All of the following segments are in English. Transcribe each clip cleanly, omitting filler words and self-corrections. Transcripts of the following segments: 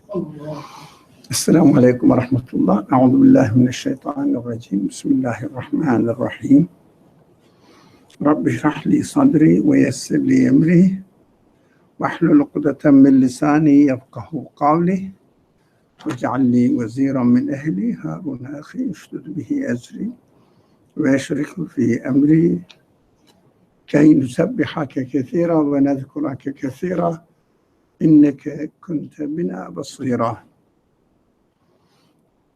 Assalamu alaikum wa rahmatullah. A'udhu billahi minash shaitanir rajim. Bismillahir rahmanir rahim. Rabbi shrah li sadri wa yassir li amri wahlul 'uqdatan min lisani yafqahu qawli waj'al li waziran min ahli Harun akhi ushdud bihi azri wa yashrikhu fi amri kay nusabbihaka kathira wa nadhkuraka kathira innaka kunta bina basira.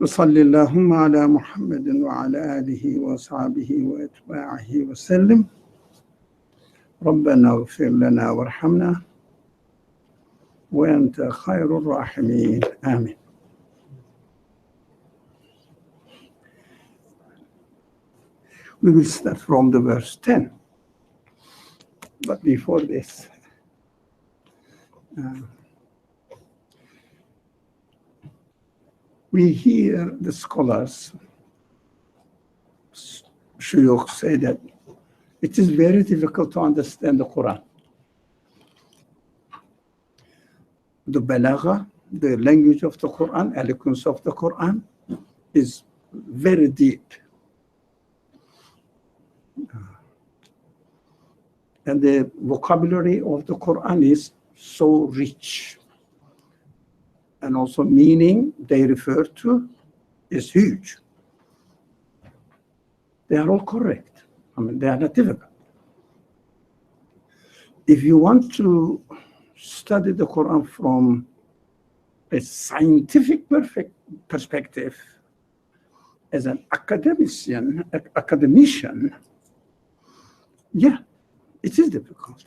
وصلى اللهم على محمد وعلى آله وصحبه وأتباعه وسلم. ربنا اغفر لنا وارحمنا وأنت خير الراحمين. آمين. We will start from the verse 10. But before this, we hear the scholars, shuyukh, say that it is very difficult to understand the Qur'an. The balagha, the language of the Qur'an, eloquence of the Qur'an is very deep. And the vocabulary of the Qur'an is so rich. And also meaning they refer to is huge. They are all correct. I mean, they are not difficult. If you want to study the Quran from a scientific perspective, as an academician, yeah, it is difficult.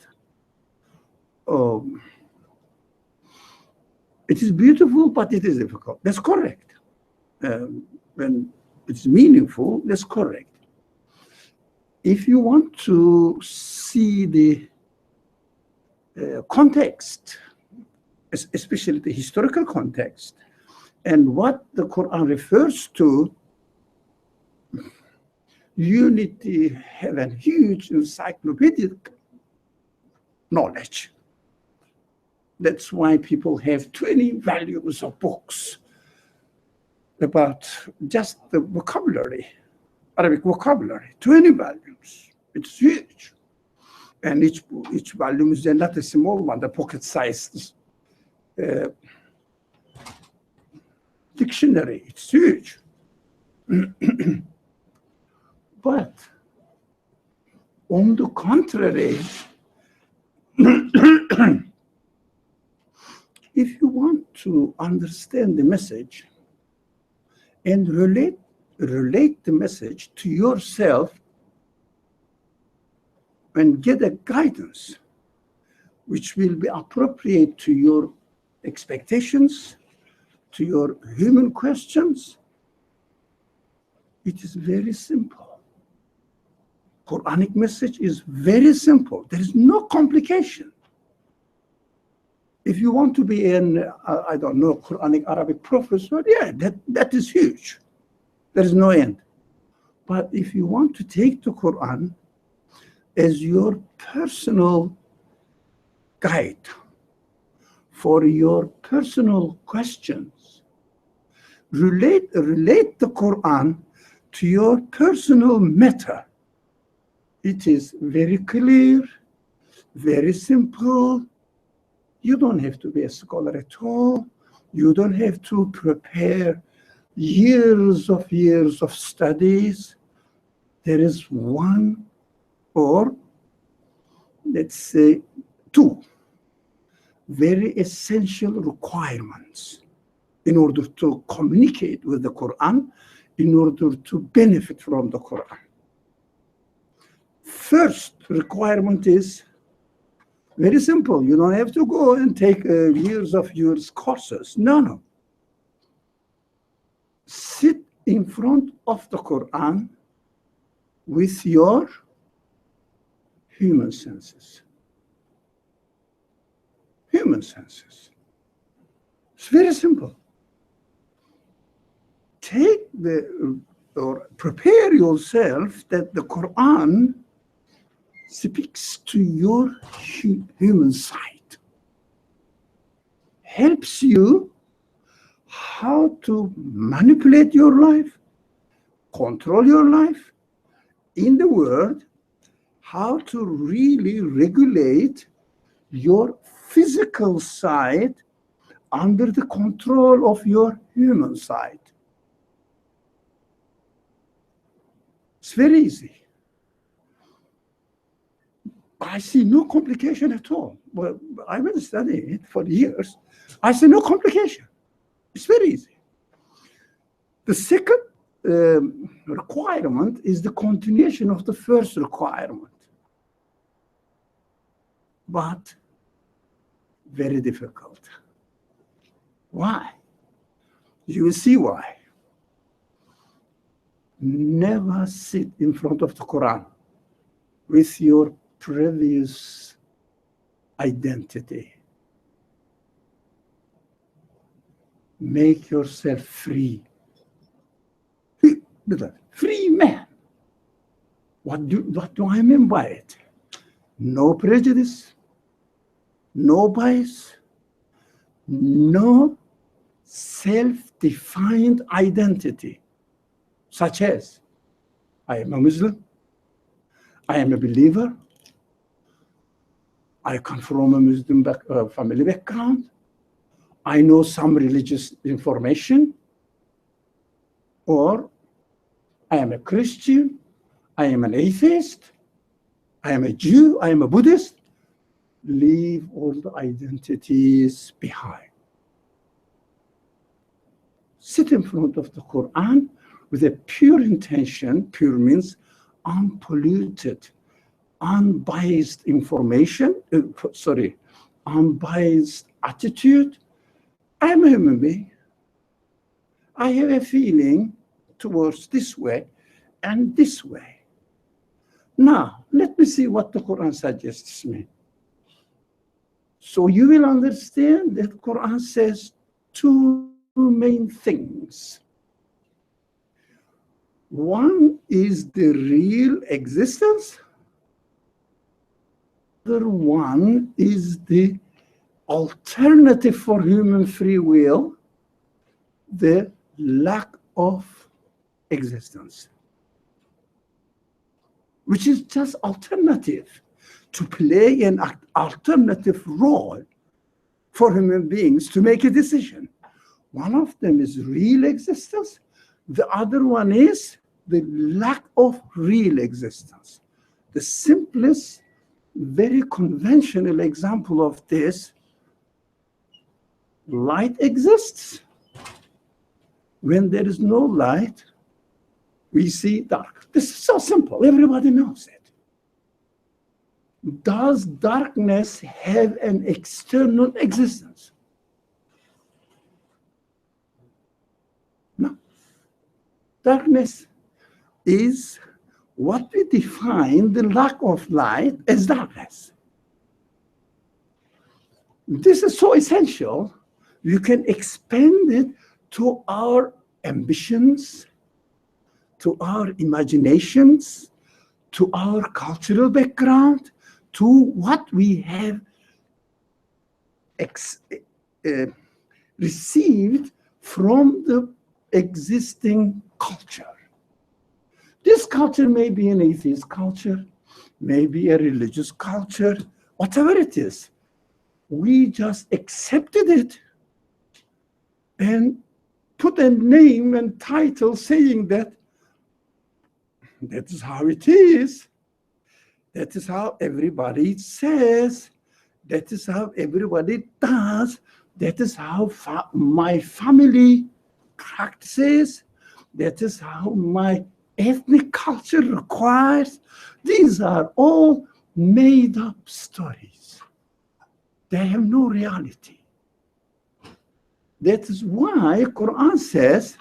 It is beautiful, but it is difficult. That's correct. When it's meaningful, that's correct. If you want to see the context, especially the historical context, and what the Quran refers to, you need to have a huge encyclopedic knowledge. That's why people have 20 volumes of books about just the vocabulary, Arabic vocabulary, 20 volumes. It's huge. And each volume is not a small one, the pocket-sized dictionary. It's huge. But on the contrary, if you want to understand the message and relate the message to yourself and get a guidance which will be appropriate to your expectations, to your human questions, it is very simple. Quranic message is very simple. There is no complication. If you want to be an, I don't know, Quranic Arabic professor, yeah, that is huge. There is no end. But if you want to take the Quran as your personal guide for your personal questions, relate the Quran to your personal matter, it is very clear, very simple. You don't have to be a scholar at all. You don't have to prepare years of studies. There is one or, let's say, two very essential requirements in order to communicate with the Quran, in order to benefit from the Quran. First requirement is very simple. You don't have to go and take years of courses. No. Sit in front of the Quran with your human senses. Human senses. It's very simple. Prepare yourself that the Quran speaks to your human side, helps you how to manipulate your life, control your life. In the world, how to really regulate your physical side under the control of your human side. It's very easy. I see no complication at all. Well, I've been studying it for years. I see no complication. It's very easy. The second requirement is the continuation of the first requirement. But very difficult. Why? You will see why. Never sit in front of the Quran with your previous identity. Make yourself free. Free man. What do I mean by it? No prejudice, no bias, no self-defined identity, such as I am a Muslim, I am a believer, I come from a Muslim family background, I know some religious information, or I am a Christian, I am an atheist, I am a Jew, I am a Buddhist. Leave all the identities behind. Sit in front of the Quran with a pure intention. Pure means unpolluted, unbiased information, unbiased attitude. I am a human being. I have a feeling towards this way and this way. Now, let me see what the Quran suggests me. So you will understand that Quran says two main things. One is the real existence. The other one is the alternative for human free will, the lack of existence, which is just alternative to play an alternative role for human beings to make a decision. One of them is real existence. The other one is the lack of real existence. The simplest, very conventional example of this, light exists. When there is no light, we see dark. This is so simple. Everybody knows it. Does darkness have an external existence? No. Darkness is what we define the lack of light as darkness. This is so essential. You can expand it to our ambitions, to our imaginations, to our cultural background, to what we have received from the existing culture. This culture may be an atheist culture, may be a religious culture, whatever it is. We just accepted it and put a name and title saying that is how it is. That is how everybody says. That is how everybody does. That is how my family practices. That is how my ethnic culture requires. These are all made up stories. They have no reality. That is why Quran says,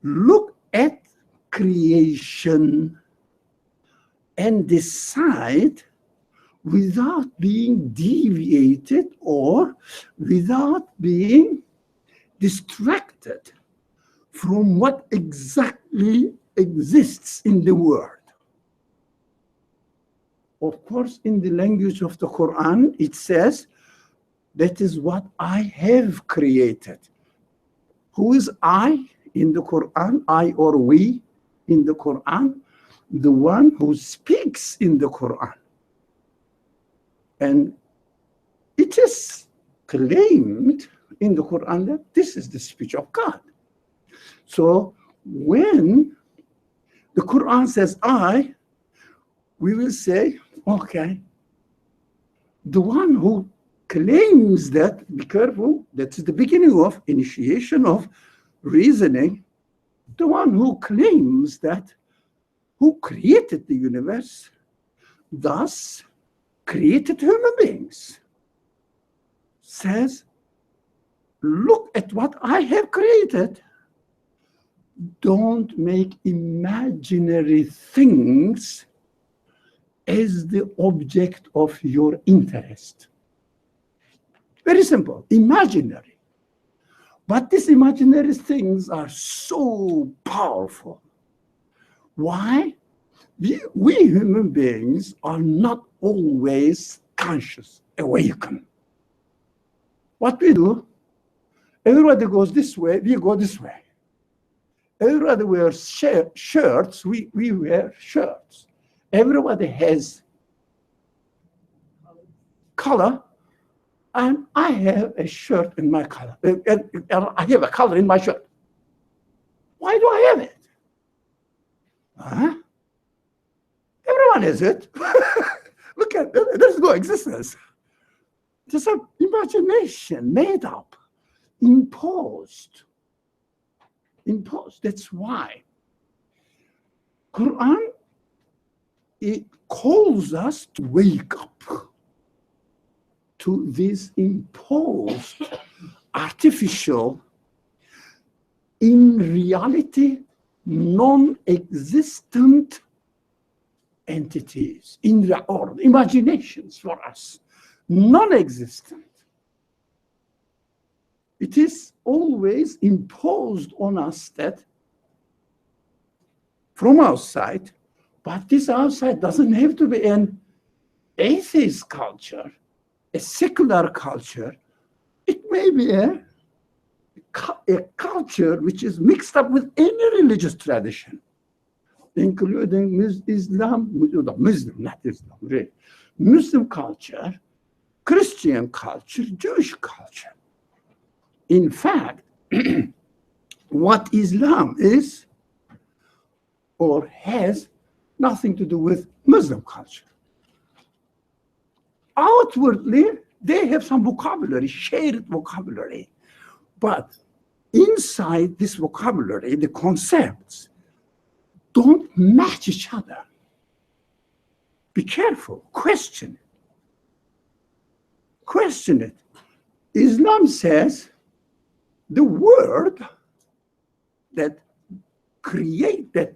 look at creation and decide without being deviated or without being distracted from what exactly exists in the world. Of course, in the language of the Quran, it says, that is what I have created. Who is I in the Quran? I or we in the Quran? The one who speaks in the Quran. And it is claimed in the Quran that this is the speech of God. So when the Quran says I, we will say, okay, the one who claims that, be careful, that's the beginning of initiation of reasoning, the one who claims that, who created the universe, thus created human beings, says, look at what I have created. Don't make imaginary things as the object of your interest. Very simple, imaginary. But these imaginary things are so powerful. Why? We human beings are not always conscious, awakened. What we do, everybody goes this way, we go this way. Everybody wears shirts, we wear shirts. Everybody has color, and I have a shirt in my color. I have a color in my shirt. Why do I have it? Huh? Everyone has it. Look at it. There's no existence. There's an imagination made up, imposed. That's why Quran, it calls us to wake up to this imposed, artificial, in reality, non-existent entities, or imaginations for us, non-existent. It is always imposed on us that from outside, but this outside doesn't have to be an atheist culture, a secular culture. It may be a culture which is mixed up with any religious tradition, including Islam, not Islam, really. Muslim culture, Christian culture, Jewish culture. In fact, what Islam is or has nothing to do with Muslim culture. Outwardly, they have some vocabulary, shared vocabulary, but inside this vocabulary, the concepts don't match each other. Be careful, question it. Question it. Islam says the word that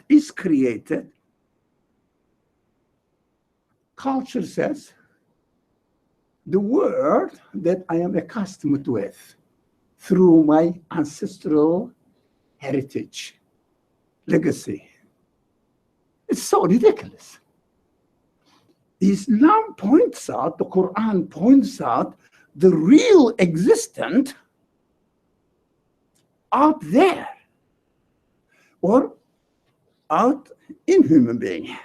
is created, culture says the word that I am accustomed with through my ancestral heritage, legacy. It's so ridiculous. Islam points out, the Quran points out the real existent out there or out in human being.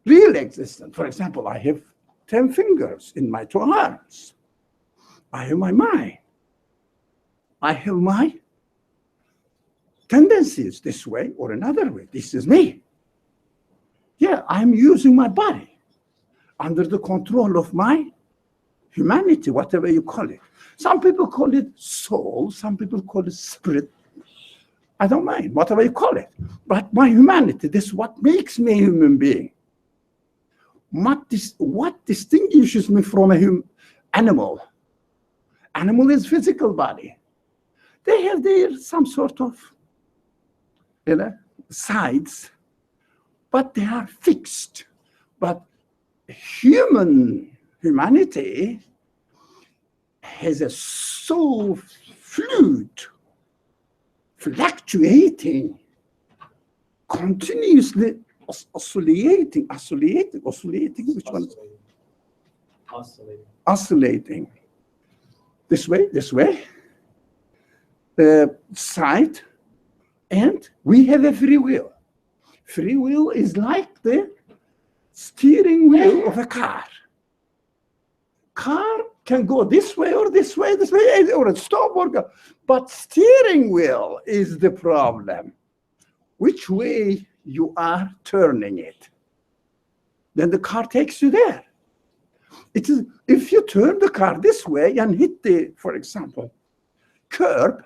Real existent. For example, I have 10 fingers in my 2 arms. I have my mind. I have my tendencies this way or another way. This is me. Yeah, I'm using my body under the control of my humanity, whatever you call it. Some people call it soul, some people call it spirit. I don't mind, whatever you call it. But my humanity, this is what makes me a human being. What distinguishes me from an animal? Animal is physical body. They have some sort of sides, but they are fixed. But humanity has a so fluid, fluctuating, continuously oscillating, which one? Oscillating. This way, side, and we have a free will. Free will is like the steering wheel of a car. Car can go this way or this way, or stop or go. But steering wheel is the problem. Which way you are turning it? Then the car takes you there. It is, if you turn the car this way and hit the, for example, curb,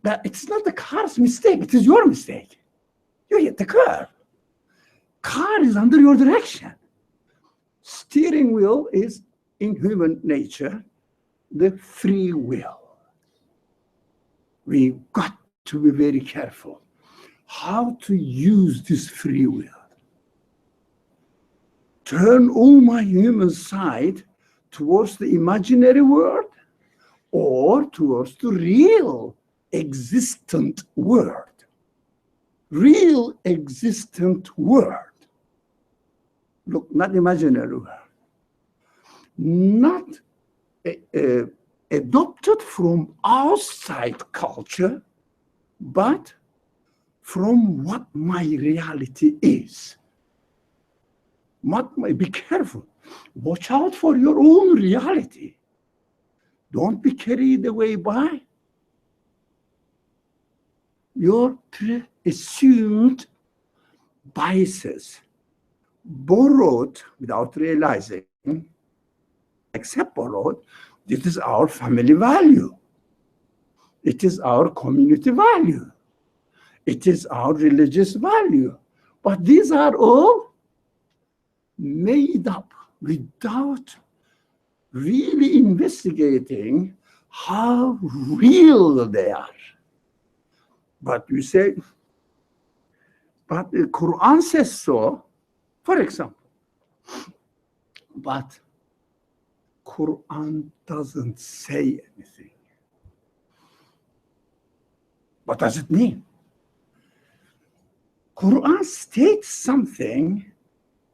that it's not the car's mistake, it is your mistake. You hit the curb. Car is under your direction. Steering wheel is, in human nature, the free will. We've got to be very careful how to use this free will. Turn all my human side towards the imaginary world or towards the real existent world. Real existent world. Look, not imaginary world. Not adopted from outside culture, but from what my reality is. Be careful. Watch out for your own reality. Don't be carried away by your assumed biases, borrowed without realizing, except borrowed. This is our family value. It is our community value. It is our religious value. But these are all made up without really investigating how real they are. But you say, but the Quran says so, for example. But Quran doesn't say anything. What does it mean? Quran states something,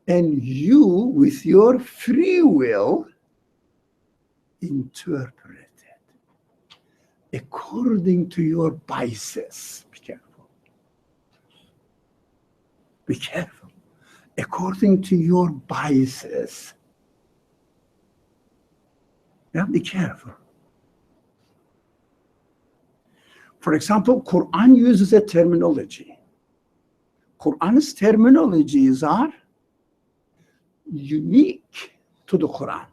and you, with your free will, interpret it according to your biases. Be careful. Be careful. According to your biases. Yeah, be careful. For example, Quran uses a terminology. Quran's terminologies are unique to the Quran.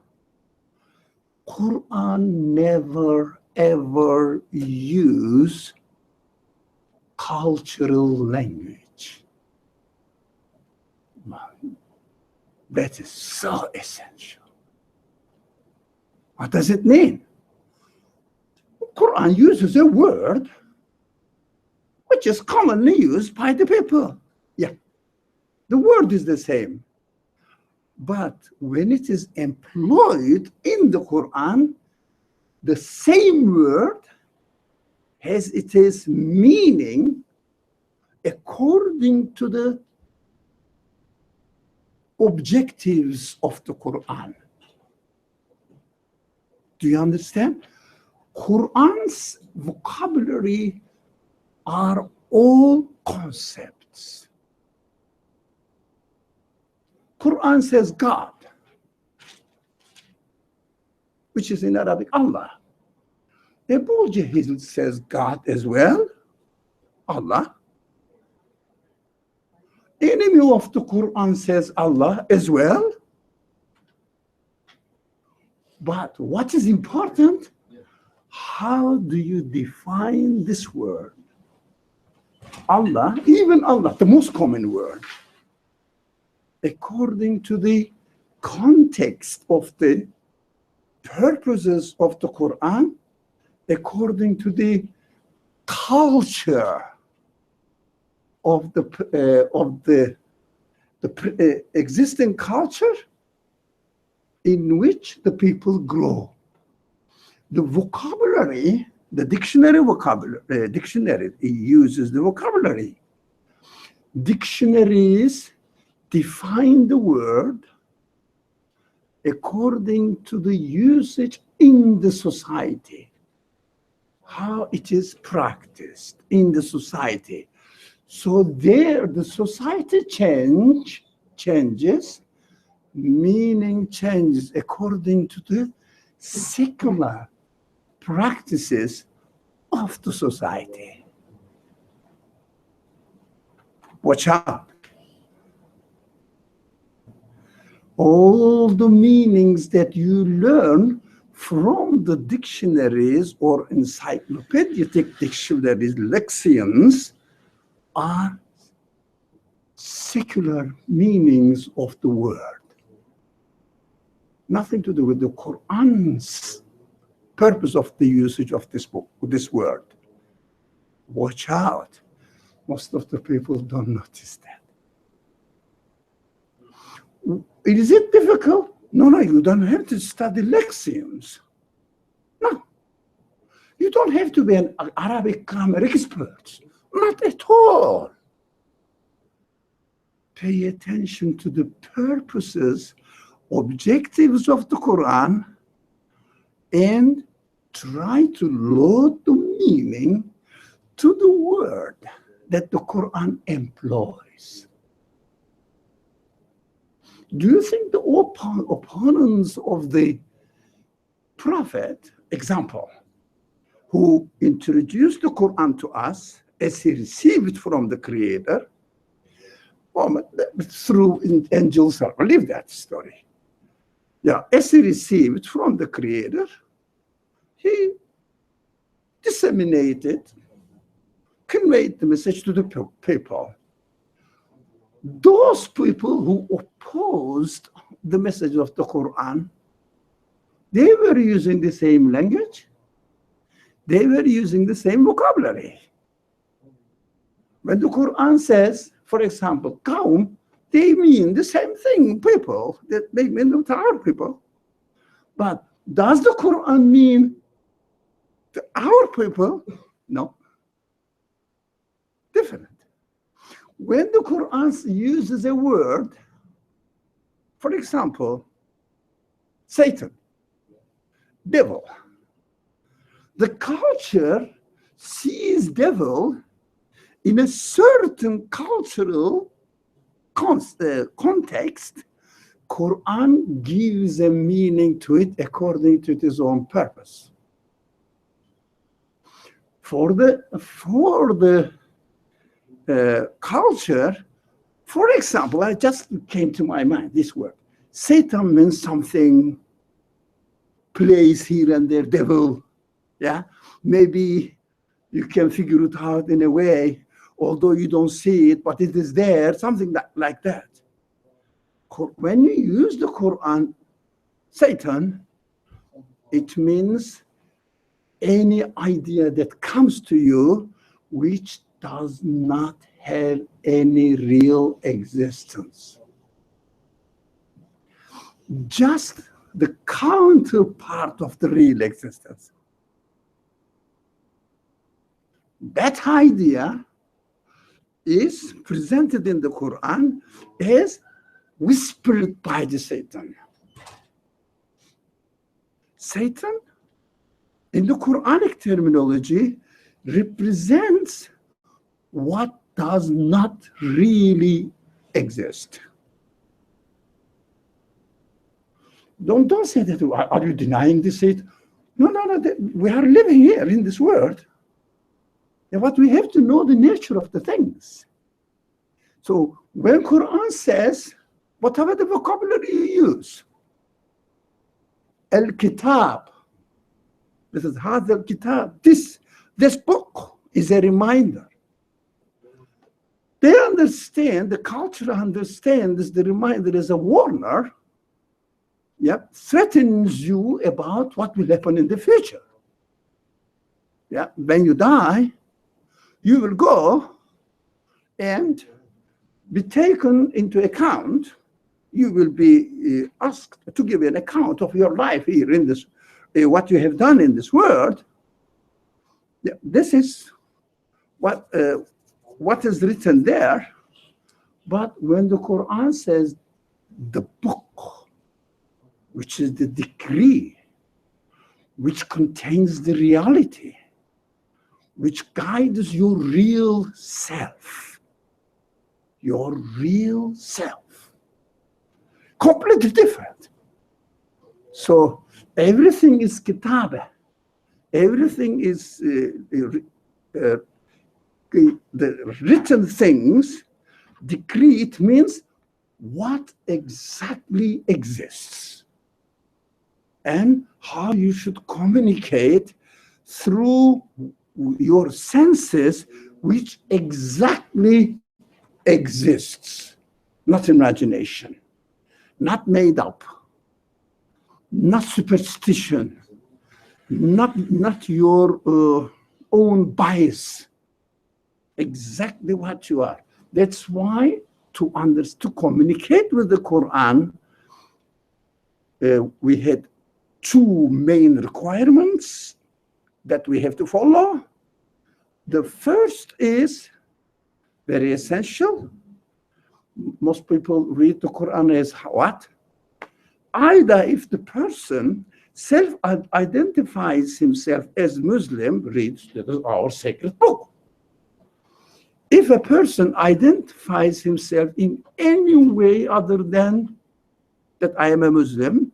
Quran never ever use cultural language. That is so essential. What does it mean? Quran uses a word which is commonly used by the people. Yeah, the word is the same. But when it is employed in the Quran, the same word has its meaning according to the objectives of the Quran. Do you understand? Quran's vocabulary are all concepts. Quran says God, which is in Arabic Allah. Abu Jahl says God as well, Allah. Enemy of the Quran says Allah as well. But what is important? How do you define this word? Allah, even Allah, the most common word, according to the context of the purposes of the Quran, according to the culture of the existing culture in which the people grow. The vocabulary, the dictionary vocabulary, dictionary uses the vocabulary. Dictionaries define the word according to the usage in the society. how it is practiced in the society. So there, the society changes, meaning changes according to the secular practices of the society. Watch out. All the meanings that you learn from the dictionaries or encyclopedic dictionaries, lexions, are secular meanings of the word. Nothing to do with the Qur'an's purpose of the usage of this book, this word. Watch out. Most of the people don't notice that. Is it difficult? No, you don't have to study lexions. No. You don't have to be an Arabic grammar expert. Not at all. Pay attention to the purposes, objectives of the Quran, and try to load the meaning to the word that the Quran employs. Do you think the opponents of the Prophet, example, who introduced the Quran to us as he received from the Creator, through angels, I believe that story. Yeah, as he received from the Creator, he disseminated, conveyed the message to the people. Those people who opposed the message of the Quran, they were using the same language, they were using the same vocabulary. When the Quran says, for example, Qawm, they mean the same thing, people, that they mean the our people. But does the Quran mean our people? No. Different. When the Quran uses a word, for example, Satan, devil, the culture sees devil in a certain cultural context. Quran gives a meaning to it according to its own purpose. For the culture, for example, I just came to my mind this word. Satan means something, place here and there, devil. Yeah, maybe you can figure it out in a way, although you don't see it, but it is there, something like that. When you use the Quran, Satan, it means any idea that comes to you which does not have any real existence. Just the counterpart of the real existence. That idea is presented in the Quran as whispered by the Satan. Satan, in the Quranic terminology, represents what does not really exist. Don't say that, are you denying this? No, we are living here in this world. But we have to know the nature of the things. So when Quran says, whatever the vocabulary you use, al-kitab, this is hadha al-kitab, this book is a reminder. They understand, the culture understands the reminder as a warner, threatens you about what will happen in the future. When you die, you will go and be taken into account. You will be asked to give an account of your life here in this, what you have done in this world. This is what is written there. But when the Quran says the book, which is the decree, which contains the reality, which guides your real self. Your real self. Completely different. So everything is kitabah. Everything is the written things. Decreed means what exactly exists and how you should communicate through your senses, which exactly exists, not imagination, not made up, not superstition, not your own bias, exactly what you are. That's why to communicate with the Quran, we had two main requirements that we have to follow. The first is very essential. Most people read the Quran as what? Either if the person self-identifies himself as Muslim, reads our sacred book. If a person identifies himself in any way other than that I am a Muslim,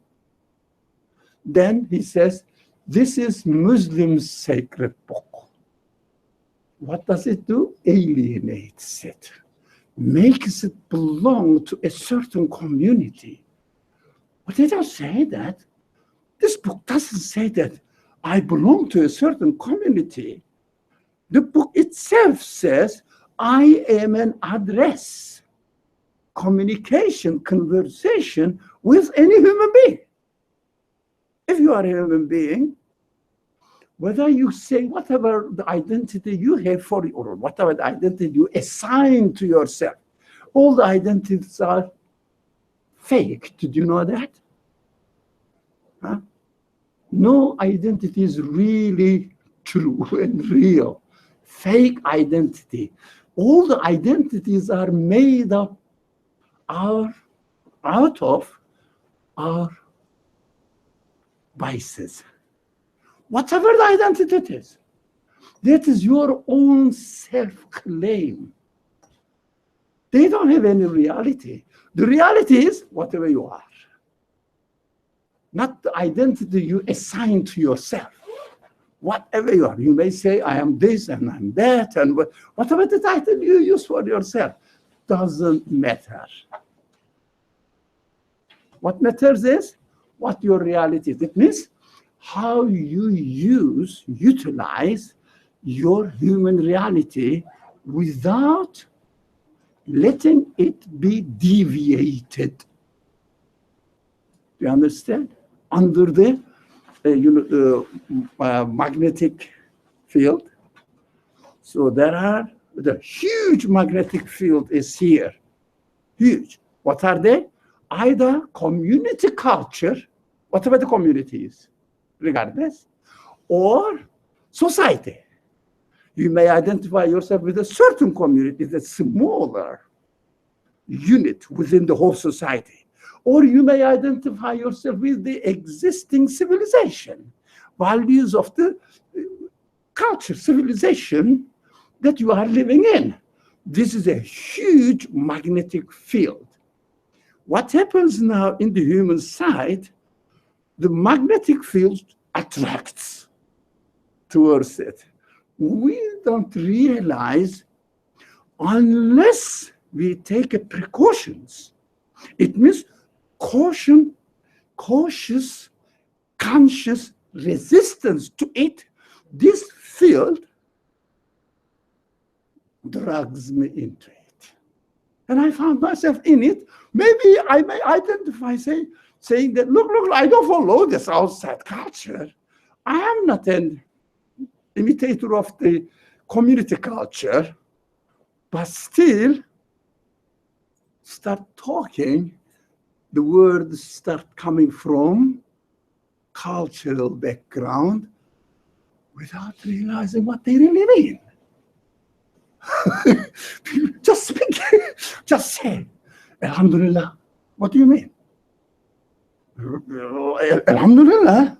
then he says, this is Muslim's sacred book. What does it do? Alienates it, makes it belong to a certain community. But they don't say that. This book doesn't say that I belong to a certain community. The book itself says, I am an address, communication, conversation with any human being. If you are a human being, whether you say whatever the identity you have for you, or whatever the identity you assign to yourself, all the identities are fake. Did you know that? Huh? No identity is really true and real. Fake identity. All the identities are made up out of our biases. Whatever the identity it is, that is your own self-claim. They don't have any reality. The reality is whatever you are, not the identity you assign to yourself. Whatever you are, you may say, I am this and I'm that, and whatever the title you use for yourself, doesn't matter. What matters is what your reality is. It means how you utilize your human reality without letting it be deviated. Do you understand? Under the magnetic field. So the huge magnetic field is here. Huge. What are they? Either community culture, whatever the community is, regardless, or society. You may identify yourself with a certain community that's smaller unit within the whole society. Or you may identify yourself with the existing civilization, values of the culture, civilization that you are living in. This is a huge magnetic field. What happens now in the human side, the magnetic field attracts towards it. We don't realize unless we take precautions. It means cautious, conscious resistance to it. This field drags me into it. And I found myself in it. Maybe I may identify saying that, look, I don't follow this outside culture. I am not an imitator of the community culture, but still start talking, the words start coming from cultural background without realizing what they really mean. Just speak, just say, Alhamdulillah. What do you mean? Alhamdulillah,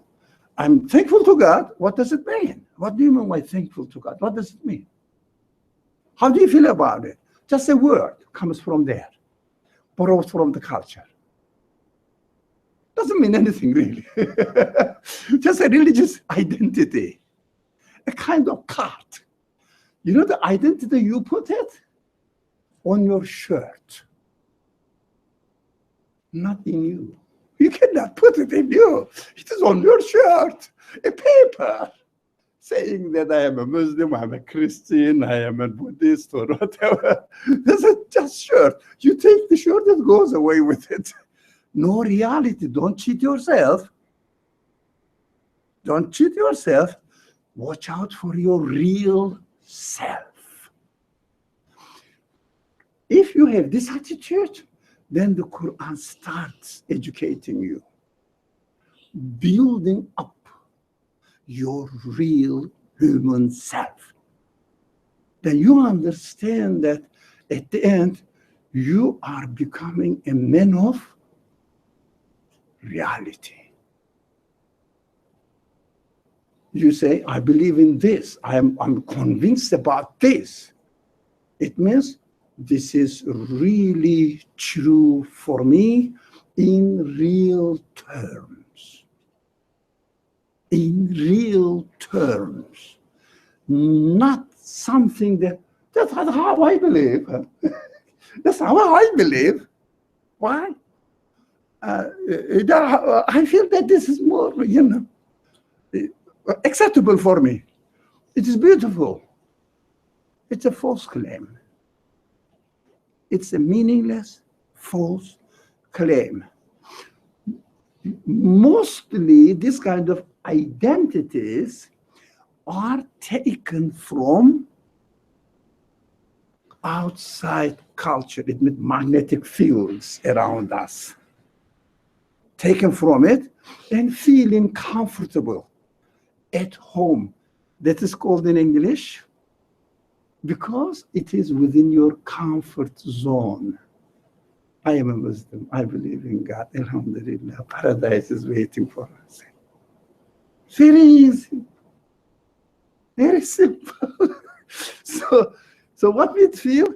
I'm thankful to God. What does it mean? What do you mean by thankful to God? What does it mean? How do you feel about it? Just a word comes from there, borrowed from the culture. Doesn't mean anything really. Just a religious identity, a kind of card. You know the identity, you put it on your shirt, not in you. You cannot put it in you. It is on your shirt, a paper, saying that I am a Muslim, I'm a Christian, I am a Buddhist, or whatever. That's a just shirt. You take the shirt, it goes away with it. No reality. Don't cheat yourself. Don't cheat yourself. Watch out for your real self. If you have this attitude, then the Quran starts educating you, building up your real human self. Then you understand that at the end, you are becoming a man of reality. You say, I believe in this. I'm convinced about this. It means this is really true for me in real terms. In real terms. Not something that's how I believe. That's how I believe. Why? I feel that this is more, acceptable for me. It is beautiful. It's a false claim. It's a meaningless, false claim. Mostly, this kind of identities are taken from outside culture. It means magnetic fields around us. Taken from it and feeling comfortable at home. That is called in English, because it is within your comfort zone. I am a Muslim. I believe in God. Alhamdulillah. Paradise is waiting for us. Very easy. Very simple. So what we feel,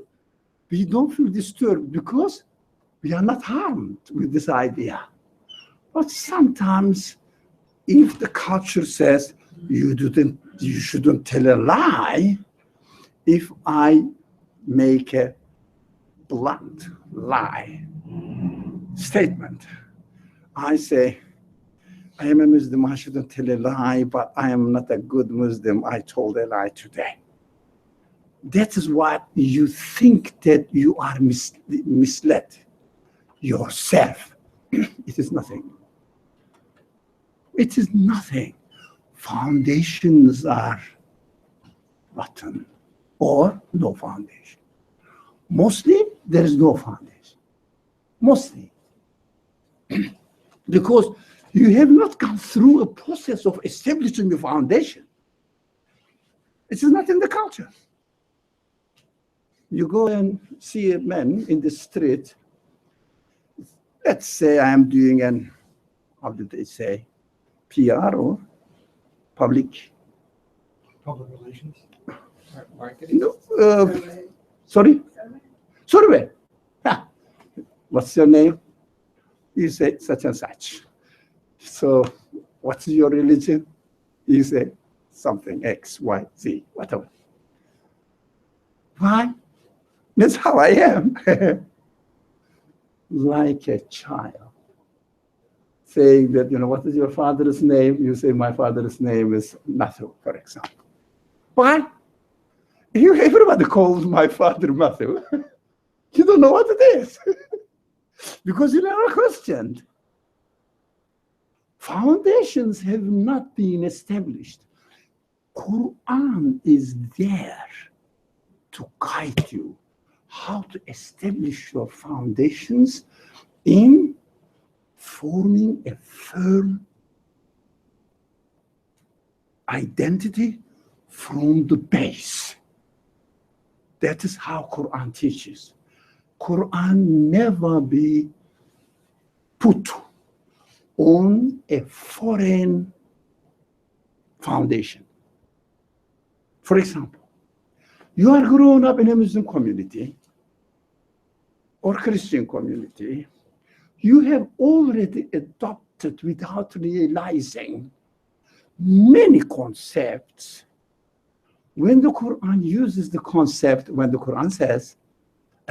we don't feel disturbed because we are not harmed with this idea. But sometimes, if the culture says you shouldn't tell a lie, if I make a blunt lie statement, I say, I am a Muslim, I shouldn't tell a lie, but I am not a good Muslim, I told a lie today. That is what you think that you are misled yourself. It is nothing. It is nothing. Foundations are rotten or no foundation. Mostly, there is no foundation. Mostly. Because you have not gone through a process of establishing the foundation. It is not in the culture. You go and see a man in the street. Let's say I am doing an, how do they say, PR or public relations, marketing. No, sorry, survey. What's your name? You say such and such. So, what's your religion? You say something X, Y, Z, whatever. Why? That's how I am. Like a child. Saying that, what is your father's name? You say, my father's name is Matthew, for example. Why? Everybody calls my father Matthew. You don't know what it is. Because you never questioned. Foundations have not been established. Quran is there to guide you how to establish your foundations in forming a firm identity from the base. That is how Quran teaches. Quran never be put on a foreign foundation. For example, you are grown up in a Muslim community or Christian community. You have already adopted without realizing many concepts. When the Quran uses the concept, when the Quran says,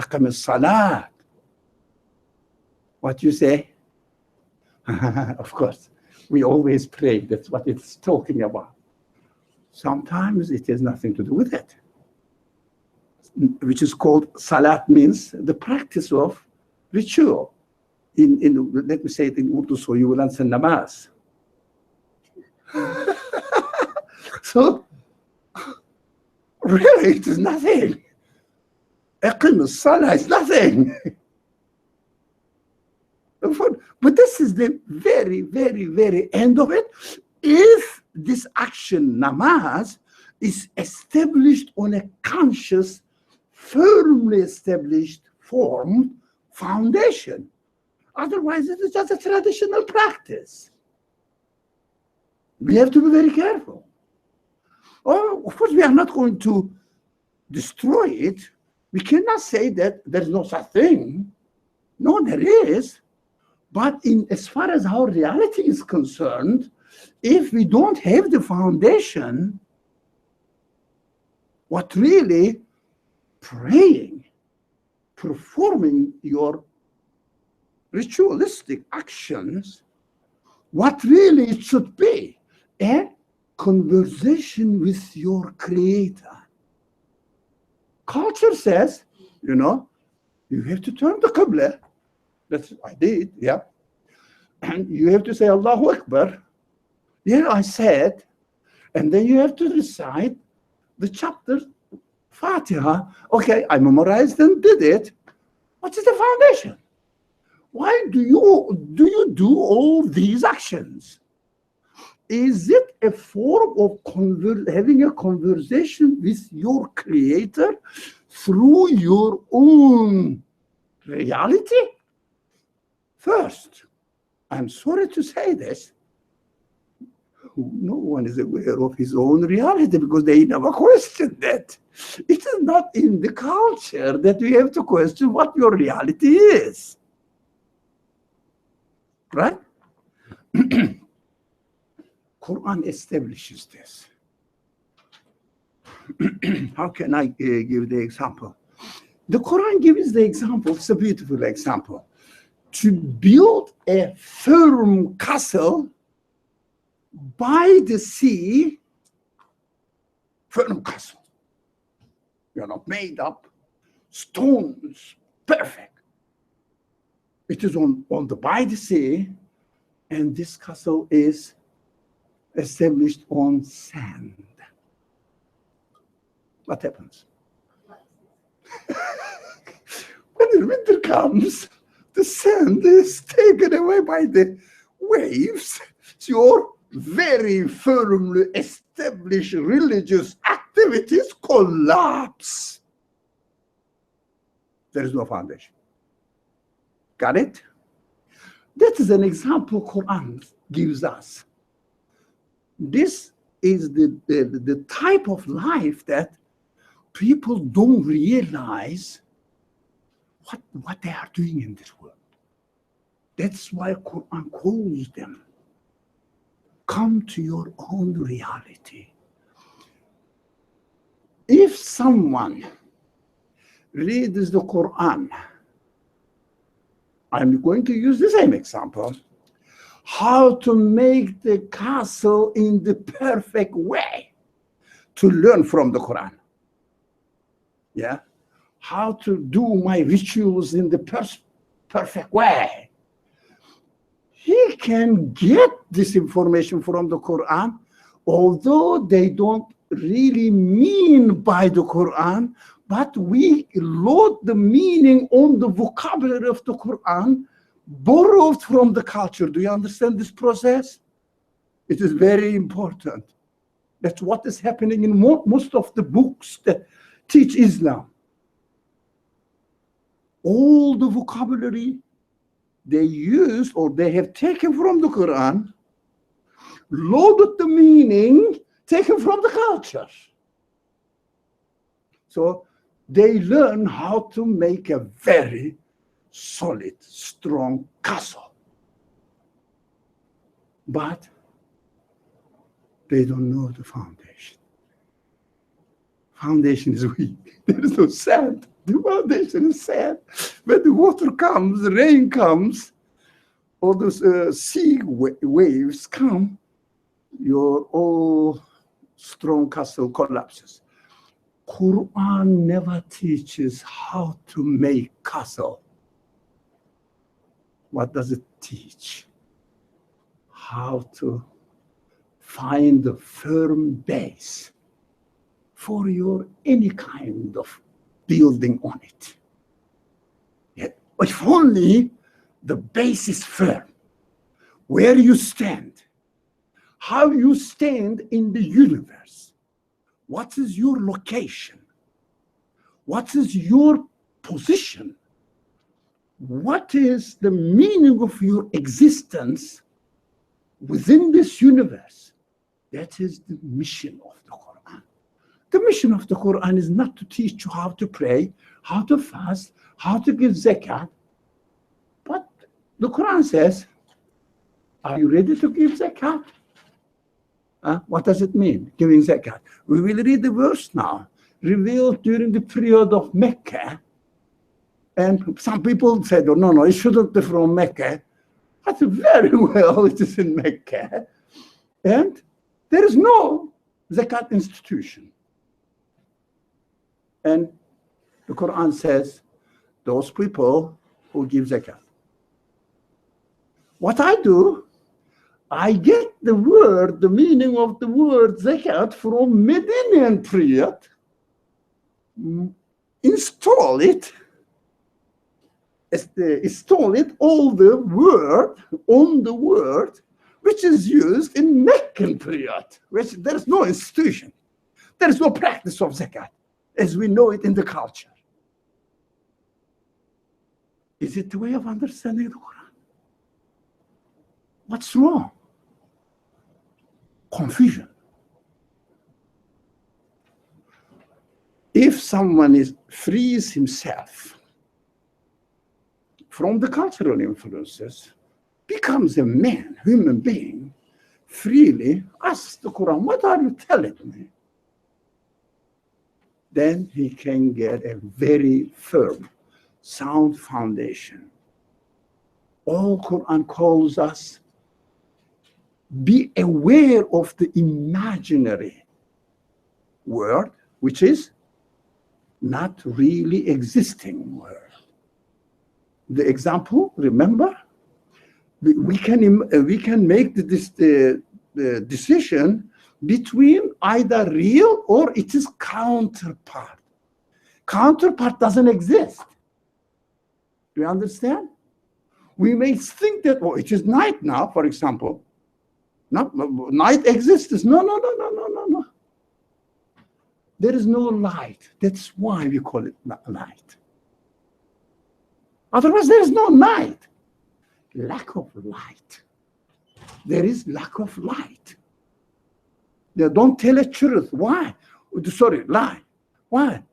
"Aqim as-salat," what you say? Of course, we always pray. That's what it's talking about. Sometimes it has nothing to do with it, which is called salat, means the practice of ritual. Let me say it in Urdu so you will answer namaz. So, really, it is nothing. Aqim as-salah is nothing. But this is the very, very, very end of it. If this action, namaz, is established on a conscious, firmly established form, foundation. Otherwise, it is just a traditional practice. We have to be very careful. Oh, of course, we are not going to destroy it. We cannot say that there's no such thing. No, there is. But as far as our reality is concerned, if we don't have the foundation, what really praying, performing your ritualistic actions, what really it should be, a conversation with your Creator. Culture says, you have to turn the Qibla. That's what I did, yeah. And you have to say Allahu Akbar. Yeah, I said. And then you have to recite the chapter Fatiha. Okay, I memorized and did it. What is the foundation? Why do you do all these actions? Is it a form of having a conversation with your Creator through your own reality? First, I'm sorry to say this, no one is aware of his own reality because they never questioned that. It is not in the culture that we have to question what your reality is. Right? Quran establishes this. How can I give the example? The Quran gives the example, it's a beautiful example. To build a firm castle by the sea, firm castle, made up, stones, perfect. It is by the sea, and this castle is established on sand. What happens? When the winter comes, the sand is taken away by the waves. Your very firmly established religious activities collapse. There is no foundation. Got it? That is an example Quran gives us. This is the type of life that people don't realize what they are doing in this world. That's why Quran calls them. Come to your own reality. If someone reads the Quran, I'm going to use the same example, how to make the castle in the perfect way, to learn from the Quran. Yeah? How to do my rituals in the perfect way. He can get this information from the Quran, although they don't really mean by the Quran, but we load the meaning on the vocabulary of the Quran, borrowed from the culture. Do you understand this process? It is very important. That's what is happening in most of the books that teach Islam. All the vocabulary they use or they have taken from the Quran, loaded the meaning, taken from the culture. So they learn how to make a very solid, strong castle. But they don't know the foundation. Foundation is weak. There is no sand. The foundation is sand. When the water comes, the rain comes, all those sea waves come, your all strong castle collapses. Qur'an never teaches how to make castle. What does it teach? How to find a firm base for your any kind of building on it. Yet, if only the base is firm, where you stand, how you stand in the universe. What is your location? What is your position? What is the meaning of your existence within this universe? That is the mission of the Qur'an. The mission of the Qur'an is not to teach you how to pray, how to fast, how to give zakat. But the Qur'an says, are you ready to give zakat? What does it mean, giving zakat? We will read the verse now, revealed during the period of Mecca. And some people said, oh, no, it shouldn't be from Mecca. But very well, it is in Mecca. And there is no zakat institution. And the Quran says, those people who give zakat. What I do, I get the word, the meaning of the word zakat from Medinian period, install it, all the word, on the word, which is used in Meccan period, which there is no institution. There is no practice of zakat, as we know it in the culture. Is it the way of understanding the Quran? What's wrong? Confusion. If someone frees himself from the cultural influences, becomes a man, human being, freely asks the Quran, what are you telling me? Then he can get a very firm, sound foundation. All Quran calls us, be aware of the imaginary world, which is not really existing world. The example, remember, we can make the decision between either real or it is counterpart. Counterpart doesn't exist. Do you understand? We may think that, oh, it is night now, for example. No, night exists. No. There is no light. That's why we call it light. Otherwise, there is no night. Lack of light. There is lack of light. They don't tell a truth. Why? Sorry, lie. Why?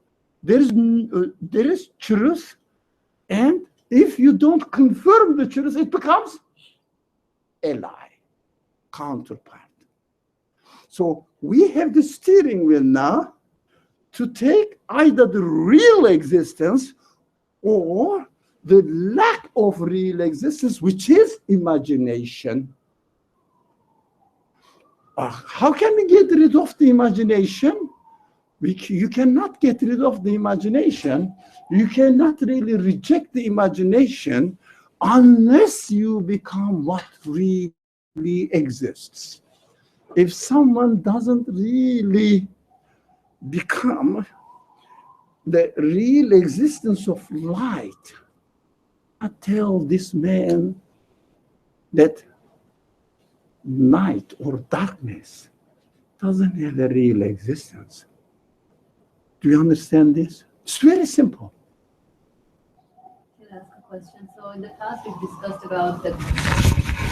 There is truth, and if you don't confirm the truth, it becomes a lie. Counterpart. So we have the steering wheel now to take either the real existence or the lack of real existence, which is imagination. How can we get rid of the imagination? You cannot get rid of the imagination. You cannot really reject the imagination unless you become what really exists. If someone doesn't really become the real existence of light, I tell this man that night or darkness doesn't have a real existence. Do you understand this? It's very simple. Can I ask a question? So in the past, we've discussed about that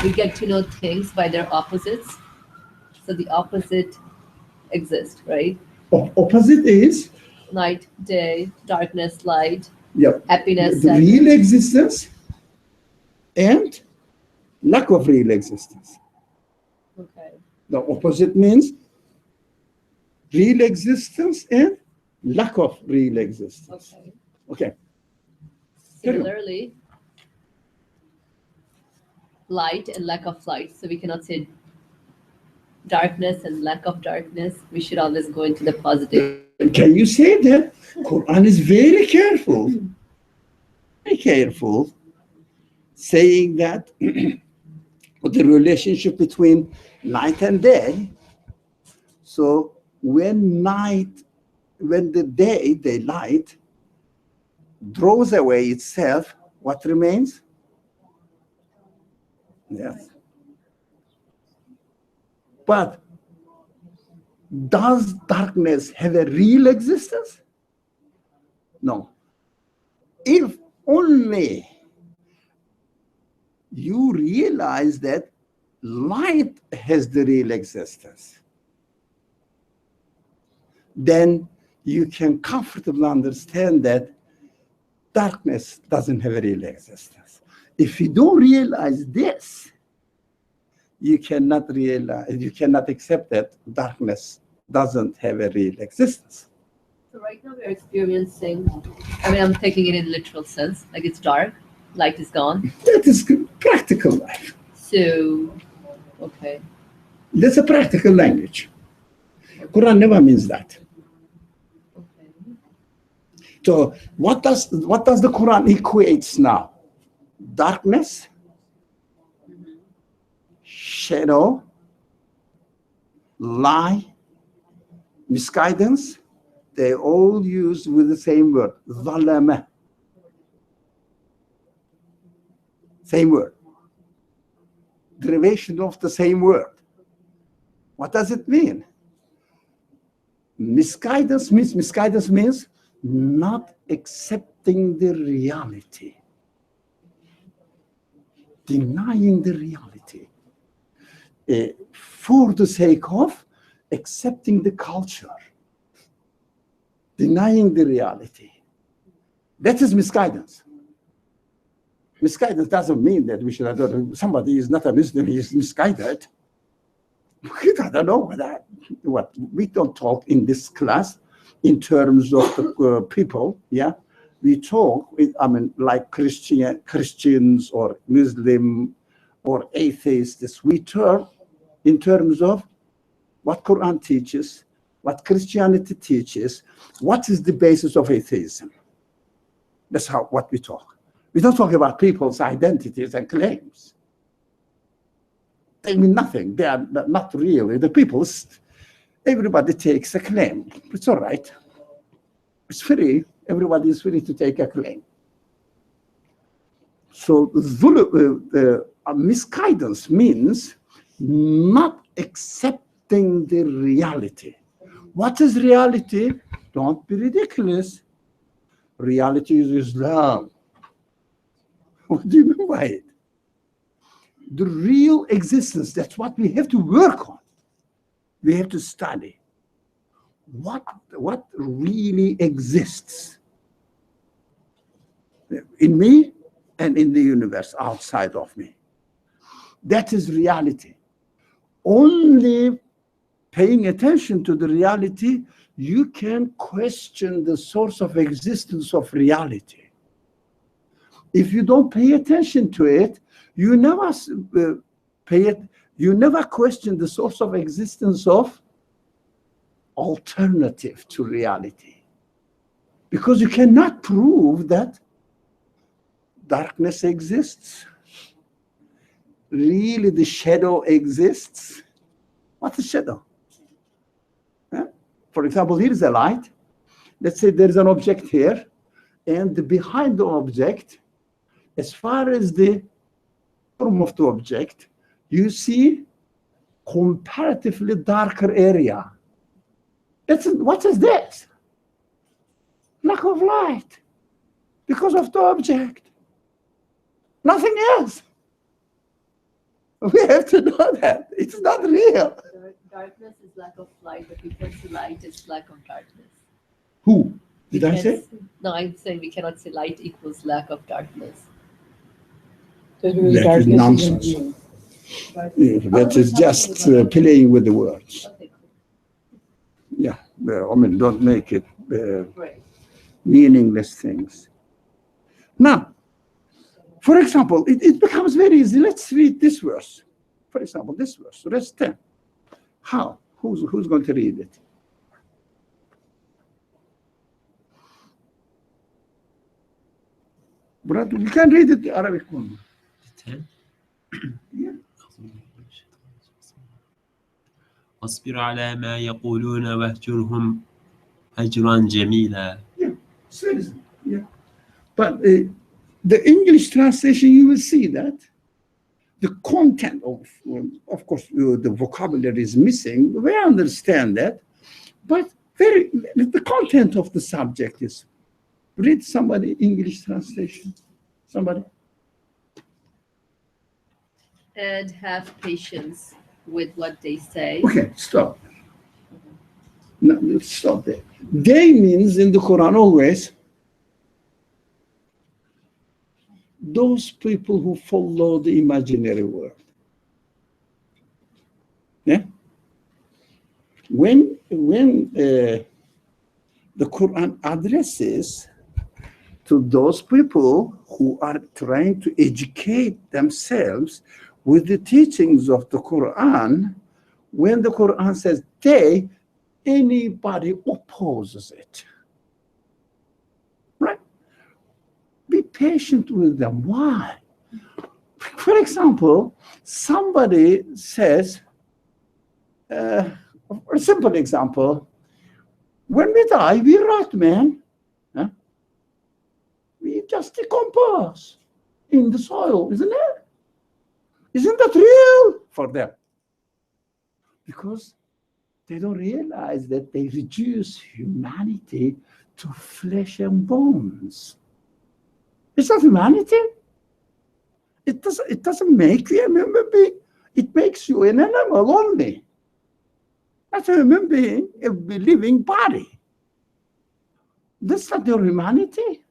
we get to know things by their opposites. So the opposite exist, right? Opposite is, Night, day, darkness, light, yeah, happiness, the real sadness. existence and lack of real existence. Okay. The opposite means real existence and lack of real existence. Okay. Okay. Carry on. Similarly, light and lack of light. So we cannot say darkness and lack of darkness. We should always go into the positive. Can you say that? Quran is very careful, saying that the relationship between night and day. So when the daylight draws away itself, what remains? Yes. But does darkness have a real existence? No. If only you realize that light has the real existence, then you can comfortably understand that darkness doesn't have a real existence. If you don't realize this, you cannot accept that darkness doesn't have a real existence. So right now we're experiencing, I mean, I'm taking it in literal sense, like it's dark, light is gone. That is practical life. So, okay. That's a practical language. Quran never means that. Okay. So what does the Quran equates now? Darkness, shadow, lie, misguidance, they all used with the same word, zalama. Same word. Derivation of the same word. What does it mean? Misguidance means not accepting the reality, denying the reality for the sake of accepting the culture, denying the reality. That is misguidance. Misguidance doesn't mean that we should, somebody is not a Muslim, he is misguided. I don't know what we don't talk in this class in terms of the people, yeah. We talk, like Christians or Muslim or atheists. We talk in terms of what Quran teaches, what Christianity teaches, what is the basis of atheism. That's what we talk. We don't talk about people's identities and claims. They mean nothing. They are not really the people's. Everybody takes a claim. It's all right. It's free. Everybody is free to take a claim. So misguidance means not accepting the reality. What is reality? Don't be ridiculous. Reality is Islam. What do you mean by it? The real existence, that's what we have to work on. We have to study what really exists in me and in the universe outside of me. That is reality. Only paying attention to the reality, you can question the source of existence of reality. If you don't pay attention to it, you never question the source of existence of alternative to reality. Because you cannot prove that darkness exists. Really, the shadow exists. What's a shadow? For example, here is a light. Let's say there is an object here, and behind the object, as far as the form of the object, you see comparatively darker area. What is this? Lack of light because of the object. Nothing else. We have to know that. It's not real. Darkness is lack of light, but we can see light is lack of darkness. Who? Did We I can say? see- No, I'm saying we cannot say light equals lack of darkness. That is nonsense. That is just playing with the words. Okay, cool. Yeah, I mean, don't make it Right. meaningless things. Now, for example, it becomes very easy. Let's read this verse. For example, this verse, verse 10. How? Who's going to read it? Brother, you can read it Arabic one. 10 Yeah. واصبر على ما يقولون واهجرهم هجرا جميلا. Citizen. Yeah. But the English translation, you will see that the content of course, the vocabulary is missing. We understand that, but the content of the subject is. Read somebody English translation. Somebody. And have patience with what they say. Okay, stop. No, let's stop there. They means in the Quran always those people who follow the imaginary world. Yeah. When the Quran addresses to those people who are trying to educate themselves with the teachings of the Quran, when the Quran says they, anybody opposes it. Right? Be patient with them. Why? For example, somebody says, a simple example, when we die, we rot, man. Huh? We just decompose in the soil, isn't it? Isn't that real for them? Because they don't realize that they reduce humanity to flesh and bones. It's not humanity. It doesn't make you a human being. It makes you an animal only. Not a human being, a living body. That's not your humanity.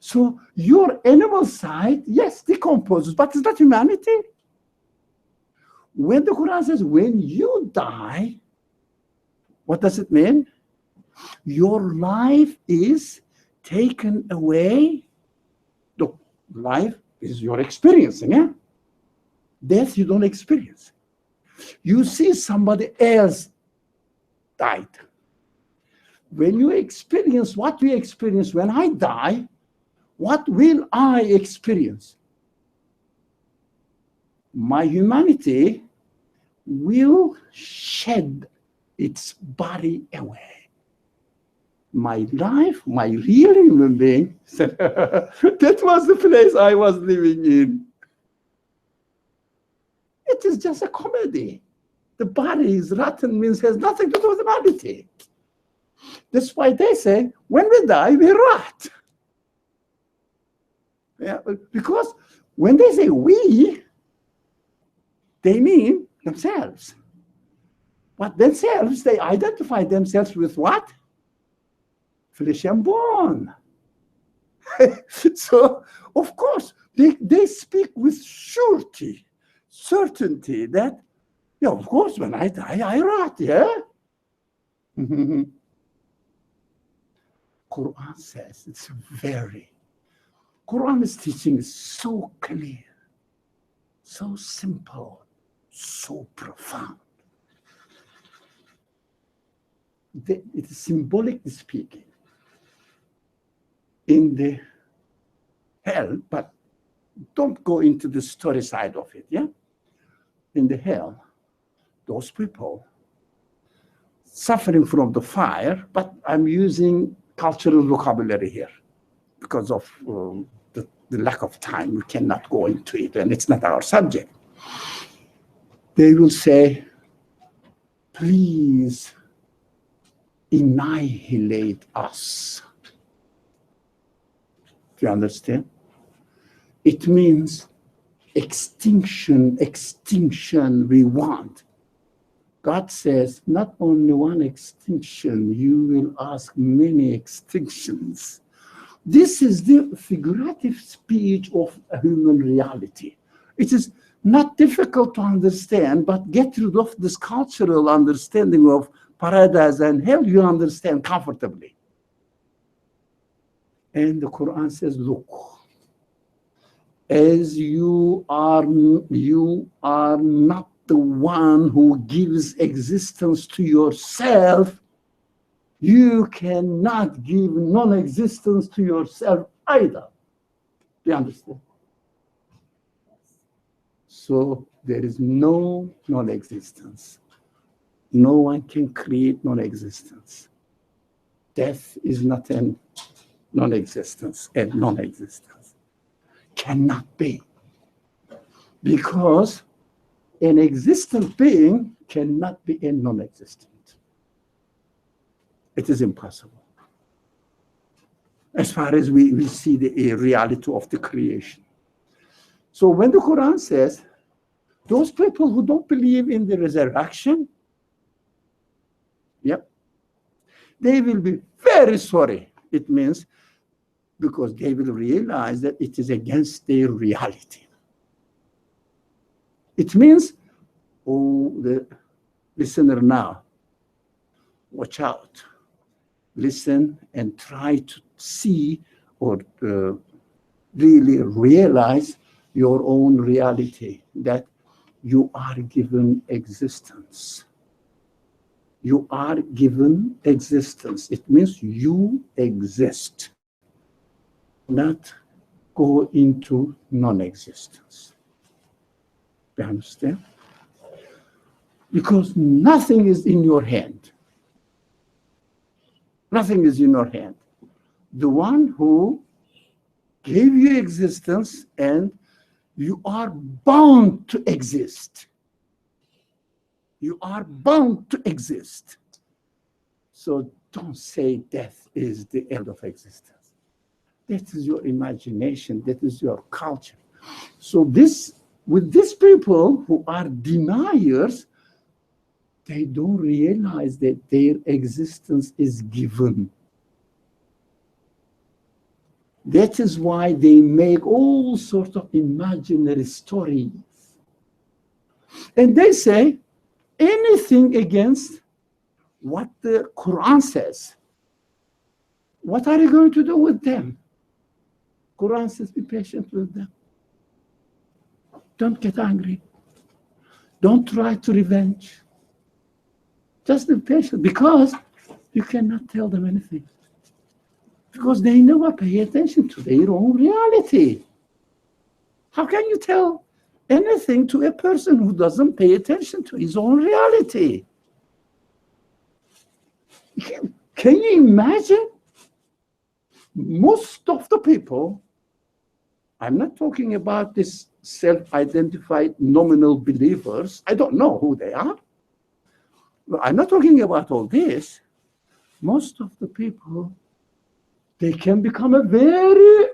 So your animal side, yes, decomposes, but it's not humanity. When the Quran says, when you die, what does it mean? Your life is taken away. Look, life is your experiencing, yeah? Death you don't experience. You see somebody else died. When you experience what we experience when I die, what will I experience? My humanity will shed its body away. My life, my real human being, that was the place I was living in. It is just a comedy. The body is rotten means has nothing to do with humanity. That's why they say, when we die, we rot. Yeah, because when they say we, they mean themselves. But themselves, they identify themselves with what? Flesh and bone. So, of course, they speak with certainty that, yeah, of course, when I die, I rot, yeah? Quran says it's Quran's teaching is so clear, so simple, so profound. It is symbolically speaking. In the hell, but don't go into the story side of it, yeah? In the hell, those people suffering from the fire, but I'm using cultural vocabulary here because of the lack of time. We cannot go into it, and it's not our subject. They will say, please annihilate us. Do you understand? It means extinction we want. God says, not only one extinction, you will ask many extinctions. This is the figurative speech of a human reality. It is not difficult to understand, but get rid of this cultural understanding of paradise and hell, you understand comfortably. And the Quran says, look, as you are not the one who gives existence to yourself, you cannot give non-existence to yourself either. Do you understand? So there is no non-existence. No one can create non-existence. Death is not a non-existence, and non-existence cannot be. Because an existent being cannot be a non-existent. It is impossible. As far as we see the reality of the creation. So when the Quran says, those people who don't believe in the resurrection, yep, they will be very sorry. It means because they will realize that it is against their reality. It means, oh, the listener now, watch out. Listen and try to see or really realize your own reality, that you are given existence. You are given existence. It means you exist, not go into non-existence. You understand? Because nothing is in your hand. Nothing is in your hand. The one who gave you existence, and you are bound to exist. You are bound to exist. So don't say death is the end of existence. That is your imagination. That is your culture. So with these people who are deniers, they don't realize that their existence is given. That is why they make all sorts of imaginary stories. And they say anything against what the Quran says. What are you going to do with them? Quran says, be patient with them. Don't get angry. Don't try to revenge. Just be patient, because you cannot tell them anything. Because they never pay attention to their own reality. How can you tell anything to a person who doesn't pay attention to his own reality? Can you imagine? Most of the people, I'm not talking about this self-identified nominal believers. I don't know who they are. I'm not talking about all this. Most of the people, they can become a very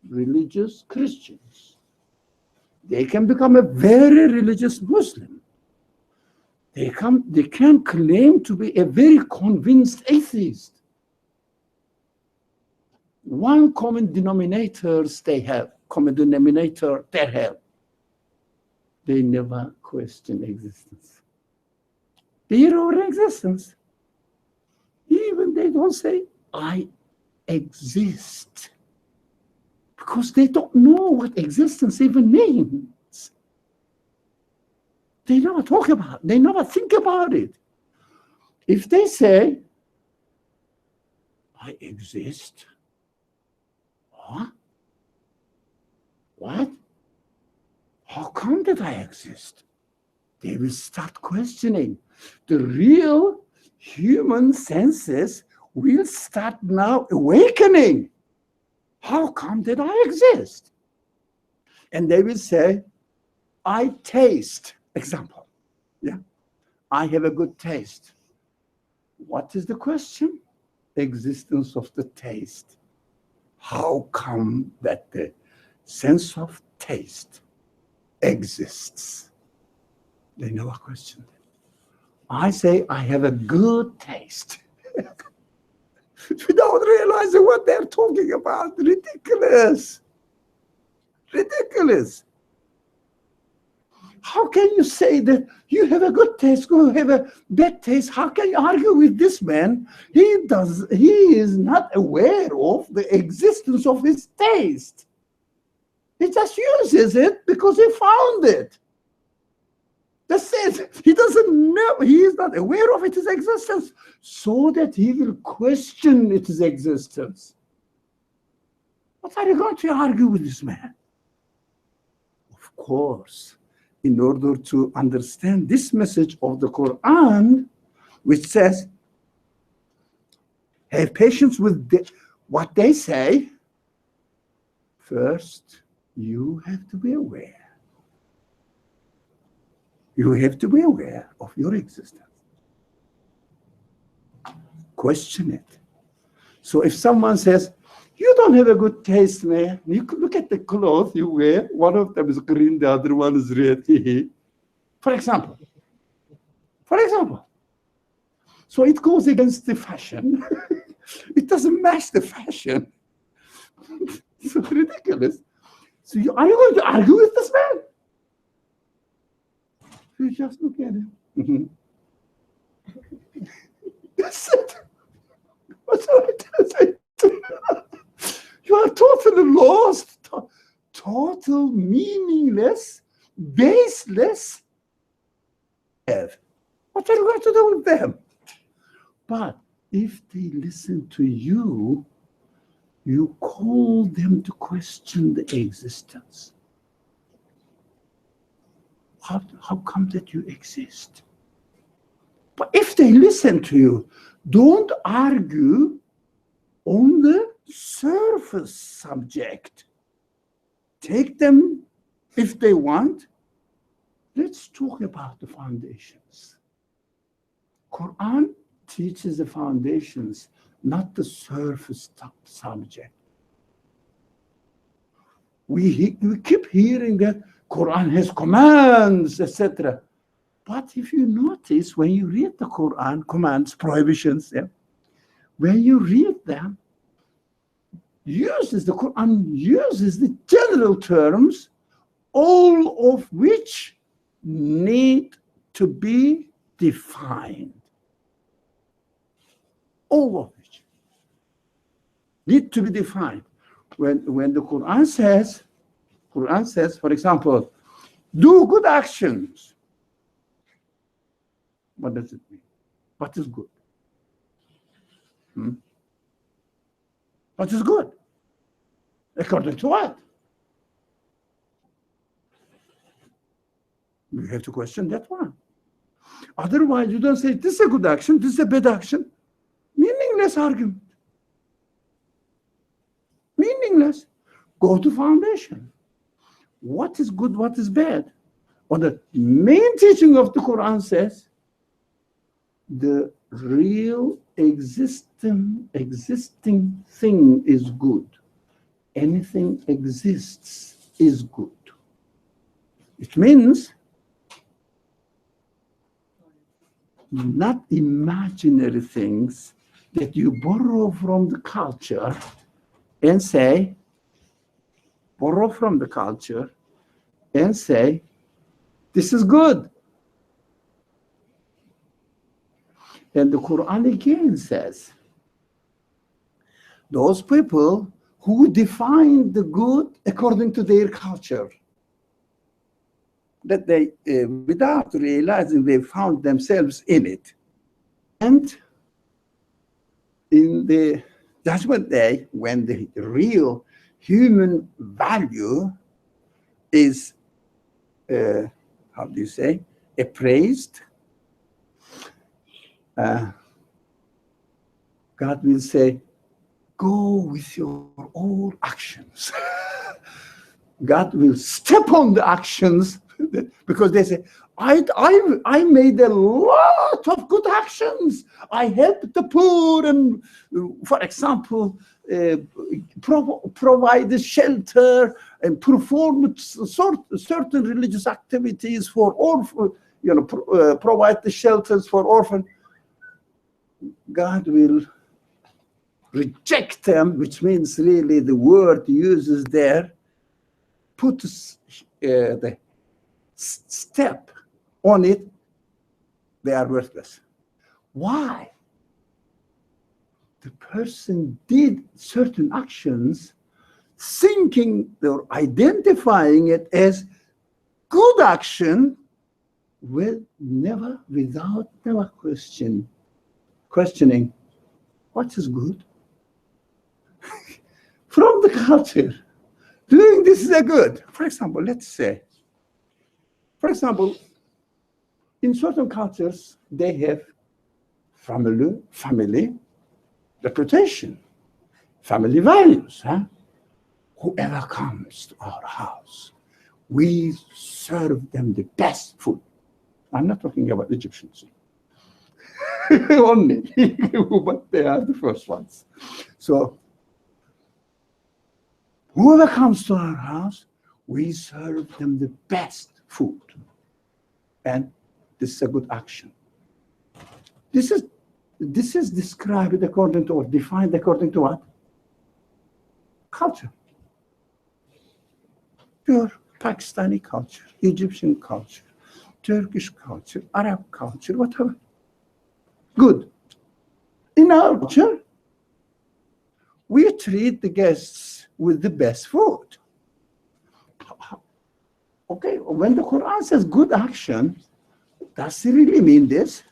religious Christians. They can become a very religious Muslim. They can claim to be a very convinced atheist. One common denominator they have. They never question existence. Their own existence. Even they don't say, I exist. Because they don't know what existence even means. They never talk about it. They never think about it. If they say, I exist, huh? What? How come that I exist? They will start questioning. The real human senses will start now awakening. How come that I exist? And they will say, I taste. Example. Yeah. I have a good taste. What is the question? Existence of the taste. How come that the sense of taste exists? They never question it. I say I have a good taste without realizing what they're talking about. Ridiculous. Ridiculous. How can you say that you have a good taste, you have a bad taste? How can you argue with this man? He is not aware of the existence of his taste. He just uses it because he found it. That's it. He doesn't know, he is not aware of its existence, so that he will question its existence. What are you going to argue with this man? Of course, in order to understand this message of the Quran, which says, have patience with what they say, first, you have to be aware. You have to be aware of your existence. Question it. So if someone says, you don't have a good taste, man. You could look at the clothes you wear. One of them is green, the other one is red. For example. So it goes against the fashion. It doesn't match the fashion. It's so ridiculous. So are you going to argue with this man? You just look at him. That's it. What's I say? You are totally lost, total meaningless, baseless. What are you going to do with them? But if they listen to you, you call them to question the existence. How come that you exist? But if they listen to you, don't argue on the surface subject. Take them if they want. Let's talk about the foundations. Quran teaches the foundations, not the surface subject. We keep hearing that Quran has commands, etc. But if you notice, when you read the Quran, commands, prohibitions, when you read them, the Quran uses the general terms, all of which need to be defined. All of which need to be defined. When the Quran says, for example, do good actions. What does it mean? What is good? What is good? According to what? You have to question that one. Otherwise, you don't say, this is a good action, this is a bad action. Meaningless argument. Meaningless. Go to foundation. What is good, what is bad? Or the main teaching of the Quran says, the real existing thing is good. Anything exists is good. It means not imaginary things that you borrow from the culture and say, this is good. And the Quran again says, those people who define the good according to their culture, that they, without realizing, they found themselves in it. And in the Judgment Day, when the real human value is, appraised, God will say, go with your old actions. God will step on the actions because they say, I made a lot of good actions. I helped the poor and, for example, provide shelter and perform certain religious activities for all provide the shelters for orphans, God will reject them, which means really the word uses there, put the step on it, they are worthless. Why? The person did certain actions thinking or identifying it as good action without never questioning what is good. From the culture, doing this is a good. For example, let's say, in certain cultures, they have family reputation, family values. Whoever comes to our house, we serve them the best food. I'm not talking about Egyptians only, but they are the first ones. So whoever comes to our house, we serve them the best food. And this is a good action. This is described according to, or defined according to what? Culture. Your Pakistani culture, Egyptian culture, Turkish culture, Arab culture, whatever. Good. In our culture, we treat the guests with the best food. Okay, when the Quran says good action, does it really mean this?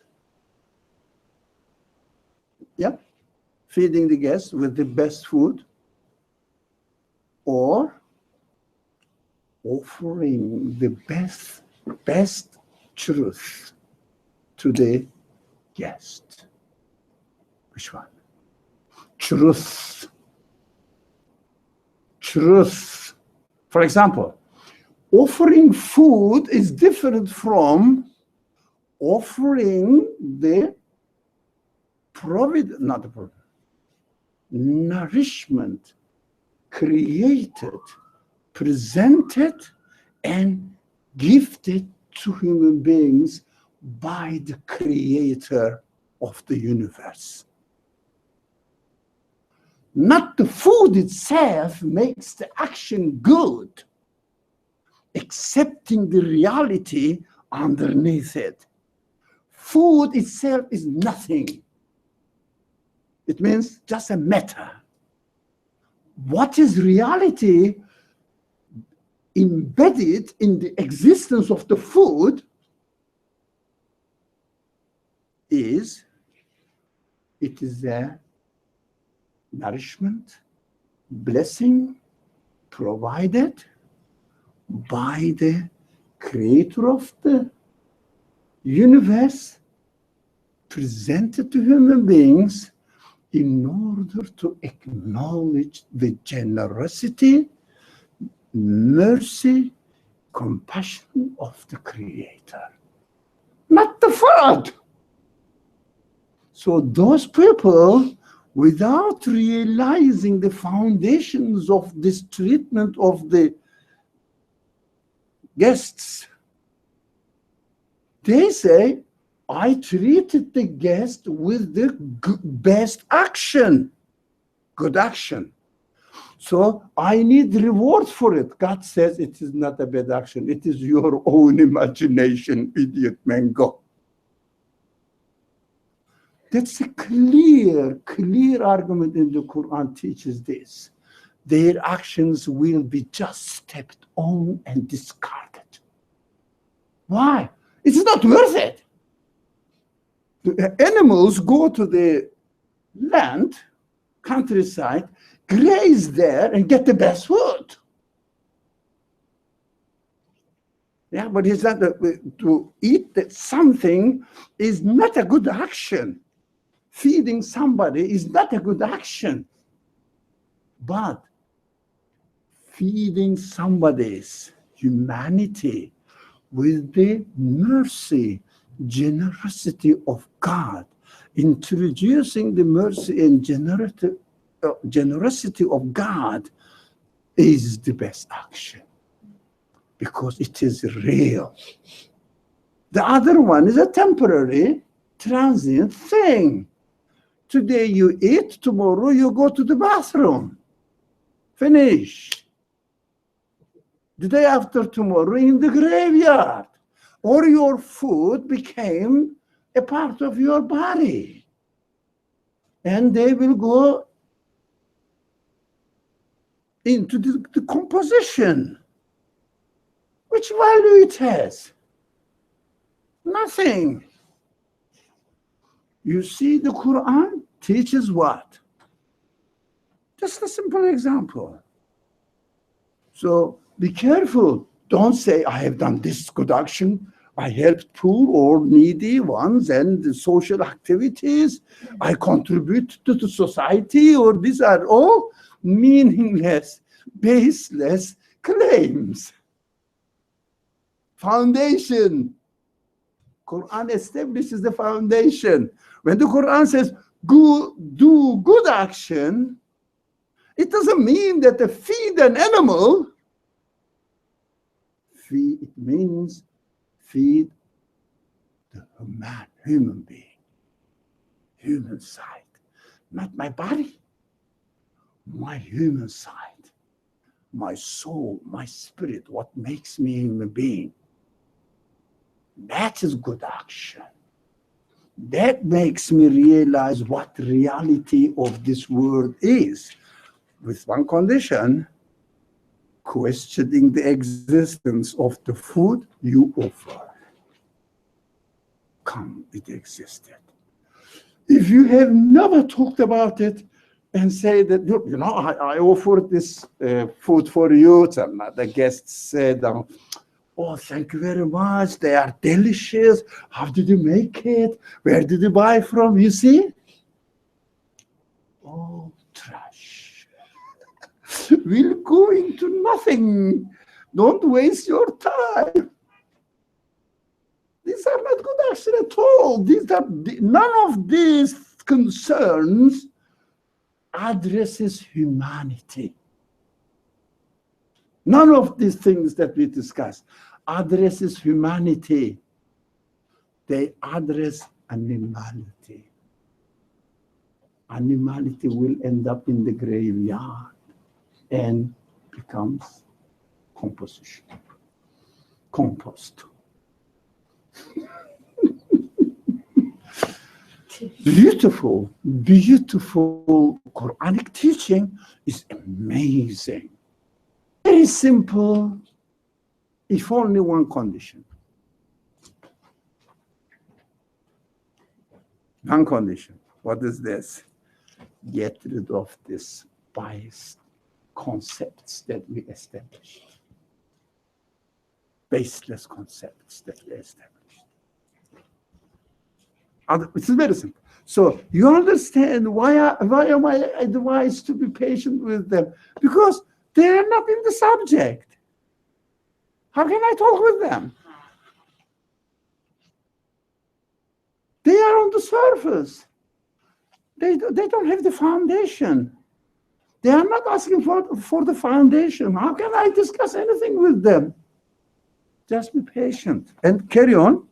Yep. Feeding the guests with the best food, or offering the best truth to the guest. Which one? Truth. For example, offering food is different from offering the nourishment created, presented, and gifted to human beings by the creator of the universe. Not the food itself makes the action good, accepting the reality underneath it. Food itself is nothing. It means just a matter. What is reality embedded in the existence of the food is, it is a nourishment, blessing provided by the creator of the universe, presented to human beings in order to acknowledge the generosity, mercy, compassion of the creator, not the food. So those people, without realizing the foundations of this treatment of the guests, they say, I treated the guest with the best action, good action. So I need reward for it. God says it is not a bad action. It is your own imagination, idiot man, go. That's a clear argument in the Quran teaches this. Their actions will be just stepped on and discarded. Why? It's not worth it. The animals go to the land, countryside, graze there and get the best food. Yeah, but it's not to eat something is not a good action. Feeding somebody is not a good action. But feeding somebody's humanity with the mercy, generosity of God, introducing the mercy and generosity of God is the best action, because it is real. The other one is a temporary, transient thing. Today you eat, tomorrow you go to the bathroom. Finish. The day after tomorrow in the graveyard. Or your food became a part of your body. And they will go into the composition. Which value it has? Nothing. You see, the Quran teaches what? Just a simple example. So be careful. Don't say, I have done this good action. I helped poor or needy ones and the social activities. I contribute to the society, or these are all meaningless, baseless claims. Foundation. Quran establishes the foundation. When the Quran says, do good action, it doesn't mean that to feed an animal. It means feed the human being, human side, not my body, my human side, my soul, my spirit, what makes me a human being. That is good action. That makes me realize what reality of this world is. With one condition, questioning the existence of the food you offer. Come, it existed. If you have never talked about it and say that, you know, I offered this food for you, and the guest said, oh, thank you very much. They are delicious. How did you make it? Where did you buy from? You see? Oh, trash. Will go into nothing. Don't waste your time. These are not good action at all. None of these concerns addresses humanity. None of these things that we discuss addresses humanity. They address animality. Animality will end up in the graveyard and becomes compost. Beautiful, beautiful Quranic teaching is amazing. Very simple, if only one condition. One condition. What is this? Get rid of this biased concepts that we established. Baseless concepts that we established. It's very simple. So you understand why am I advised to be patient with them? Because they are not in the subject. How can I talk with them? They are on the surface. They don't have the foundation. They are not asking for the foundation. How can I discuss anything with them? Just be patient and carry on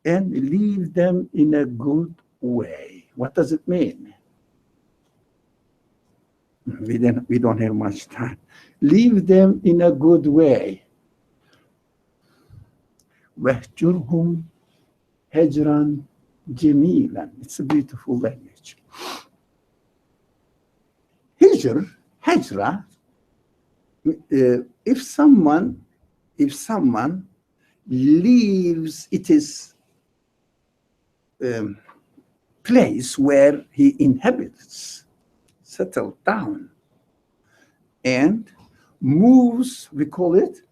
and leave them in a good way. What does it mean? We don't have much time. Leave them in a good way. وَاهْجُرْهُمْ هَجْرًا جَمِيلًا. It's a beautiful language. Hijra, if someone leaves its place where he inhabits, settle down, and moves, we call it,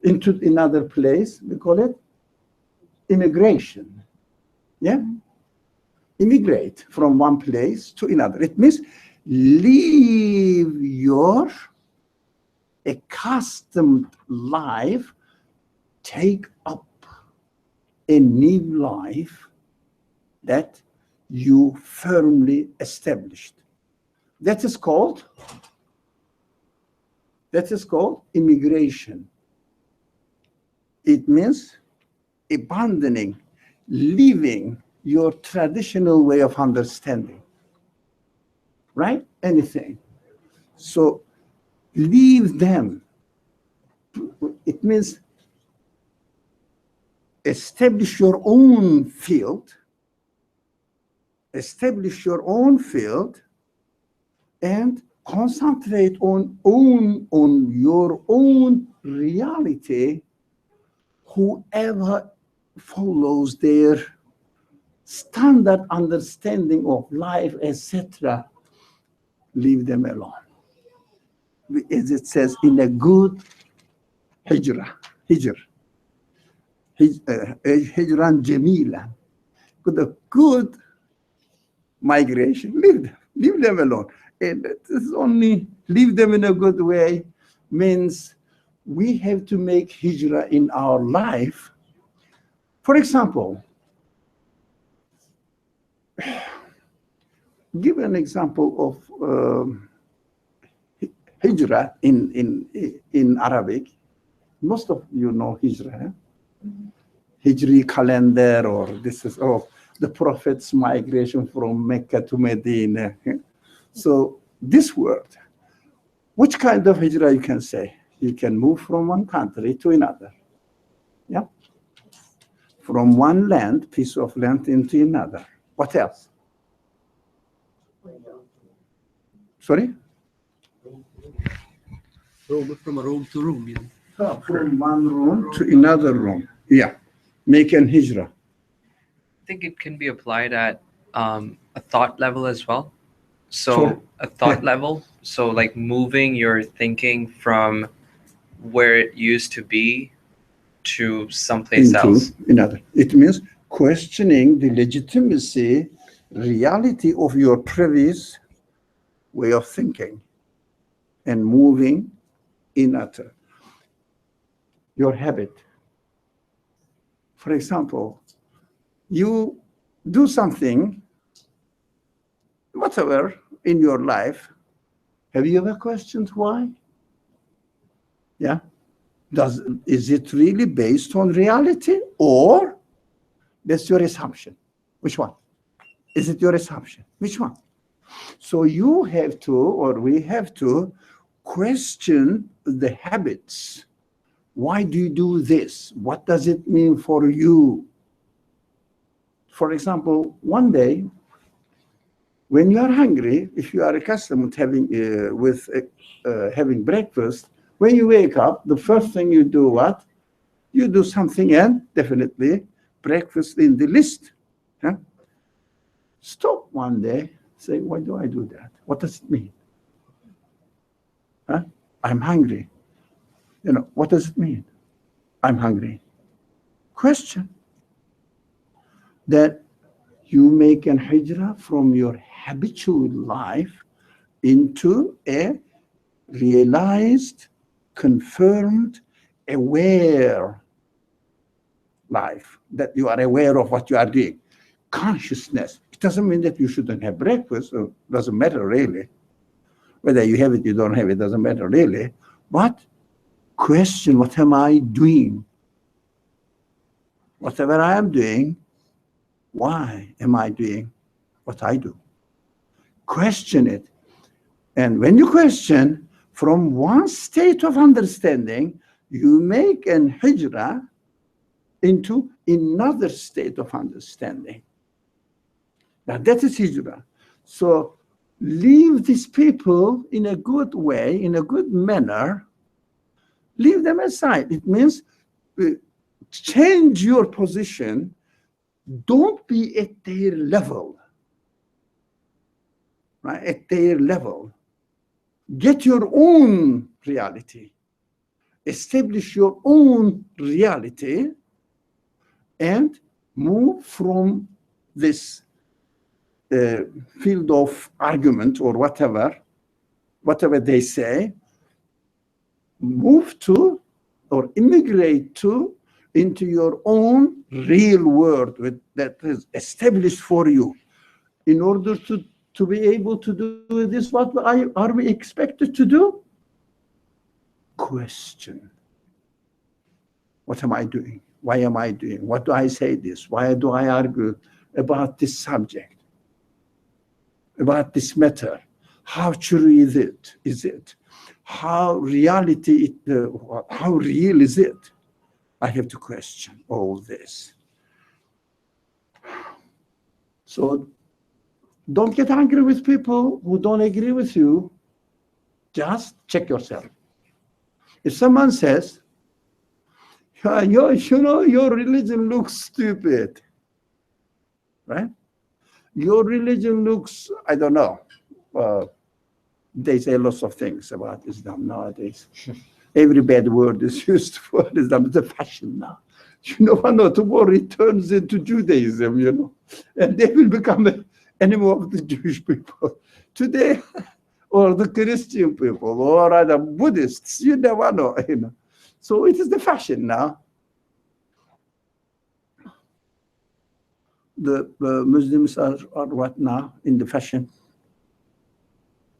into another place, we call it immigration. Yeah? Immigrate from one place to another. It means leave your accustomed life, take up a new life that you firmly established. That is called immigration. It means abandoning, leaving your traditional way of understanding, right? Anything. So leave them. It means establish your own field, and concentrate on your own reality. Whoever follows their standard understanding of life, etc., leave them alone. As it says in a good hijran jamila, with a good migration, leave them alone. And this is only leave them in a good way means we have to make hijrah in our life. For example, give an example of hijrah in Arabic. Most of you know hijrah, Hijri calendar, or this is the Prophet's migration from Mecca to Medina. So this word, which kind of hijrah you can say? You can move from one country to another. Yeah. From one land, piece of land, into another. What else? Sorry? From a room to room, From one room to another room. Yeah. Make an hijrah. I think it can be applied at a thought level as well. So Sure. a thought level, so like moving your thinking from where it used to be to someplace else. Another. It means questioning the legitimacy, reality of your previous way of thinking and moving in utter. Your habit. For example, you do something, whatever, in your life. Have you ever questioned why? Yeah. Is it really based on reality, or that's your assumption? Which one? Is it your assumption? Which one? So you have to, or we have to, question the habits. Why do you do this? What does it mean for you? For example, one day, when you are hungry, if you are accustomed having breakfast, when you wake up, the first thing you do what? You do something, and definitely breakfast in the list. Huh? Stop one day, say, why do I do that? What does it mean? Huh? I'm hungry. What does it mean? I'm hungry. Question. That you make an hijrah from your habitual life into a realized, confirmed, aware life, that you are aware of what you are doing. Consciousness. It doesn't mean that you shouldn't have breakfast. It doesn't matter really. Whether you have it, you don't have it, doesn't matter really. But question, what am I doing? Whatever I am doing, why am I doing what I do? Question it. And when you question, from one state of understanding, you make an hijrah into another state of understanding. Now that is hijrah. So leave these people in a good way, in a good manner. Leave them aside. It means change your position. Don't be at their level, right? At their level. Get your own reality. Establish your own reality and move from this field of argument or whatever they say, move to or immigrate to into your own real world that is established for you. In order to be able to do this, what are we expected to do? Question. What am I doing? Why am I doing? What do I say this? Why do I argue about this subject? About this matter? How true is it? How reality? How real is it? I have to question all this. So don't get angry with people who don't agree with you. Just check yourself. If someone says, your religion looks stupid, right? Your religion looks, I don't know. They say lots of things about Islam nowadays. Every bad word is used for Islam. It's a fashion now. Tomorrow it turns into Judaism, and they will become the enemy of the Jewish people. Today, or the Christian people, or the Buddhists, you never know, So it is the fashion now. The Muslims are what now in the fashion?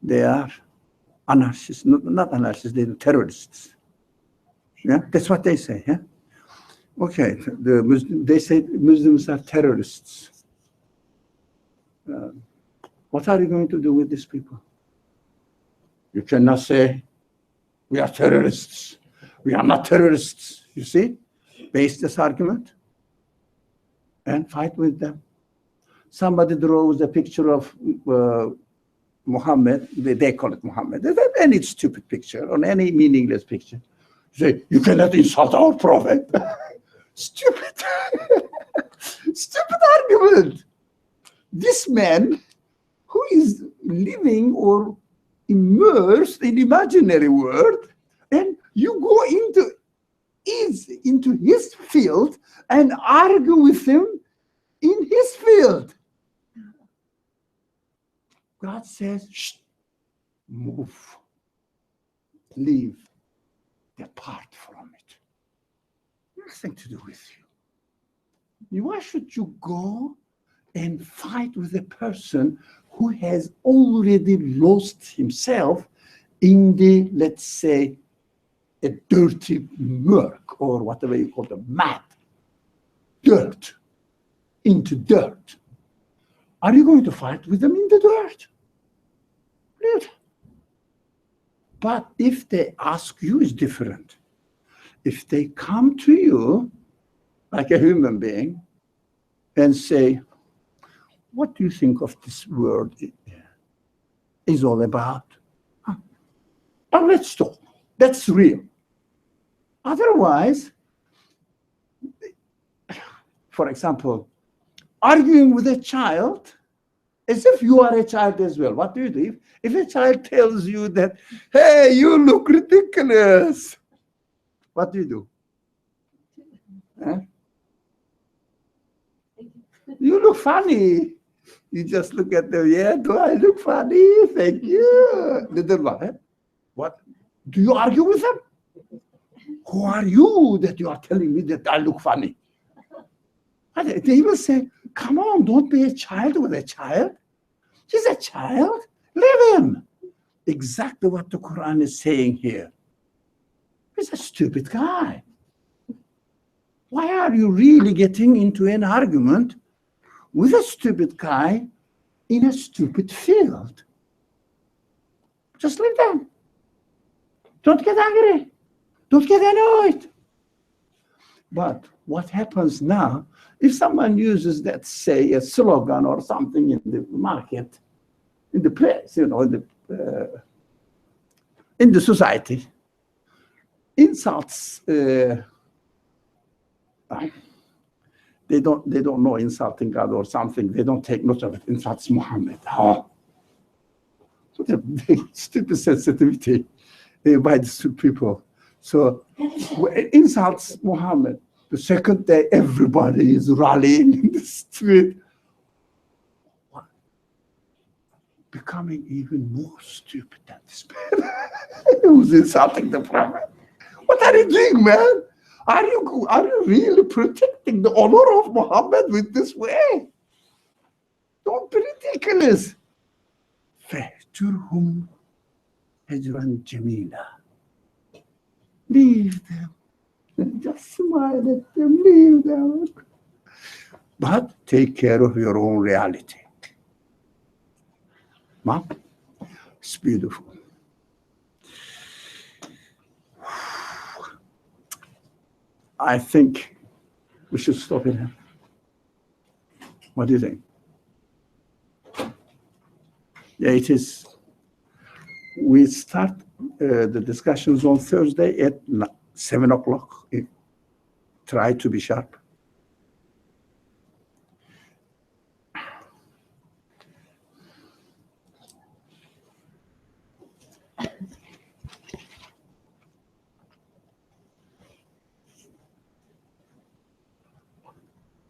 They are anarchists, not anarchists, they're terrorists. Yeah, that's what they say. Yeah. Okay, they say Muslims are terrorists. What are you going to do with these people? You cannot say we are terrorists. We are not terrorists. You see, base this argument and fight with them. Somebody draws a picture of Muhammad. They call it Muhammad. Any stupid picture or any meaningless picture. Say, you cannot insult our prophet. Stupid. Stupid argument. This man who is living or immersed in imaginary world, and you go into his field and argue with him in his field. God says, shh, move, leave, depart from it. Nothing to do with you. Why should you go and fight with a person who has already lost himself in the, let's say, a dirty murk, or whatever you call it, mud, dirt, into dirt? Are you going to fight with them in the dirt? Good. But if they ask you, it's different. If they come to you like a human being and say, what do you think of this world is all about? Now let's talk. That's real. Otherwise, for example, arguing with a child as if you are a child as well. What do you do? If a child tells you that, hey, you look ridiculous, what do you do? Huh? You look funny. You just look at them, yeah, do I look funny? Thank you. Then what? Do you argue with them? Who are you that you are telling me that I look funny? And they will say, come on, don't be a child with a child. He's a child. Leave him. Exactly what the Quran is saying here. He's a stupid guy. Why are you really getting into an argument with a stupid guy in a stupid field? Just leave them. Don't get angry. Don't get annoyed. But what happens now, if someone uses that, say, a slogan or something in the market, in the place, in the society, insults, they don't know insulting God or something. They don't take note of it. Insults Muhammad. Oh. So the stupid sensitivity by the people. So insults Muhammad. The second day, everybody is rallying in the street. Becoming even more stupid than this man who's insulting the Prophet. What are you doing, man? Are you really protecting the honor of Muhammad with this way? Don't be ridiculous. Just smile at them, leave them. But take care of your own reality. Mom, it's beautiful. I think we should stop it here. What do you think? Yeah, it is. We start the discussions on Thursday at 7 o'clock. Try to be sharp.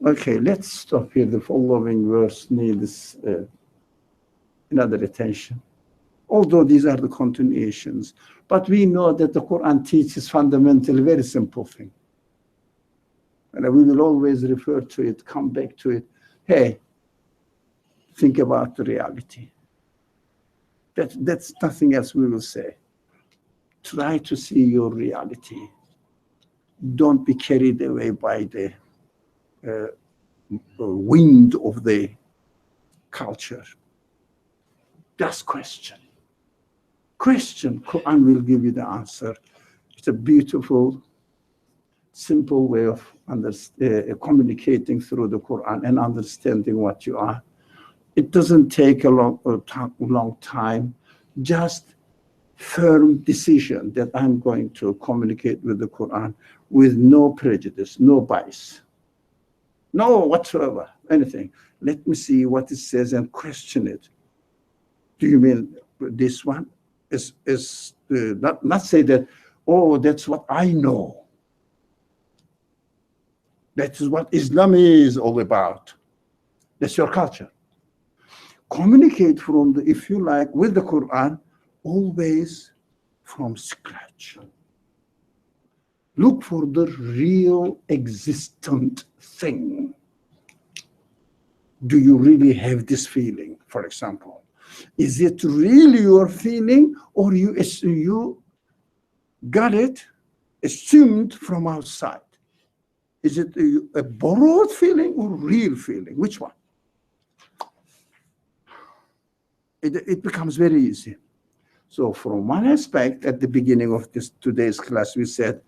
Okay, let's stop here. The following verse needs another attention. Although these are the continuations, but we know that the Quran teaches fundamentally very simple thing. And we will always refer to it, come back to it. Hey, think about the reality. That's nothing else we will say. Try to see your reality. Don't be carried away by the wind of the culture. Just question. Question. Quran will give you the answer. It's a beautiful, simple way of communicating through the Quran and understanding what you are. It doesn't take a long time. Just firm decision that I'm going to communicate with the Quran with no prejudice, no bias, no whatsoever, anything. Let me see what it says and question it. Do you mean this one? Is not say that, oh, that's what I know. That is what Islam is all about. That's your culture. Communicate from the, if you like, with the Quran, always from scratch. Look for the real existent thing. Do you really have this feeling, for example? Is it really your feeling, or you got it assumed from outside? Is it a borrowed feeling or real feeling? Which one? It becomes very easy. So from one aspect, at the beginning of today's class, we said,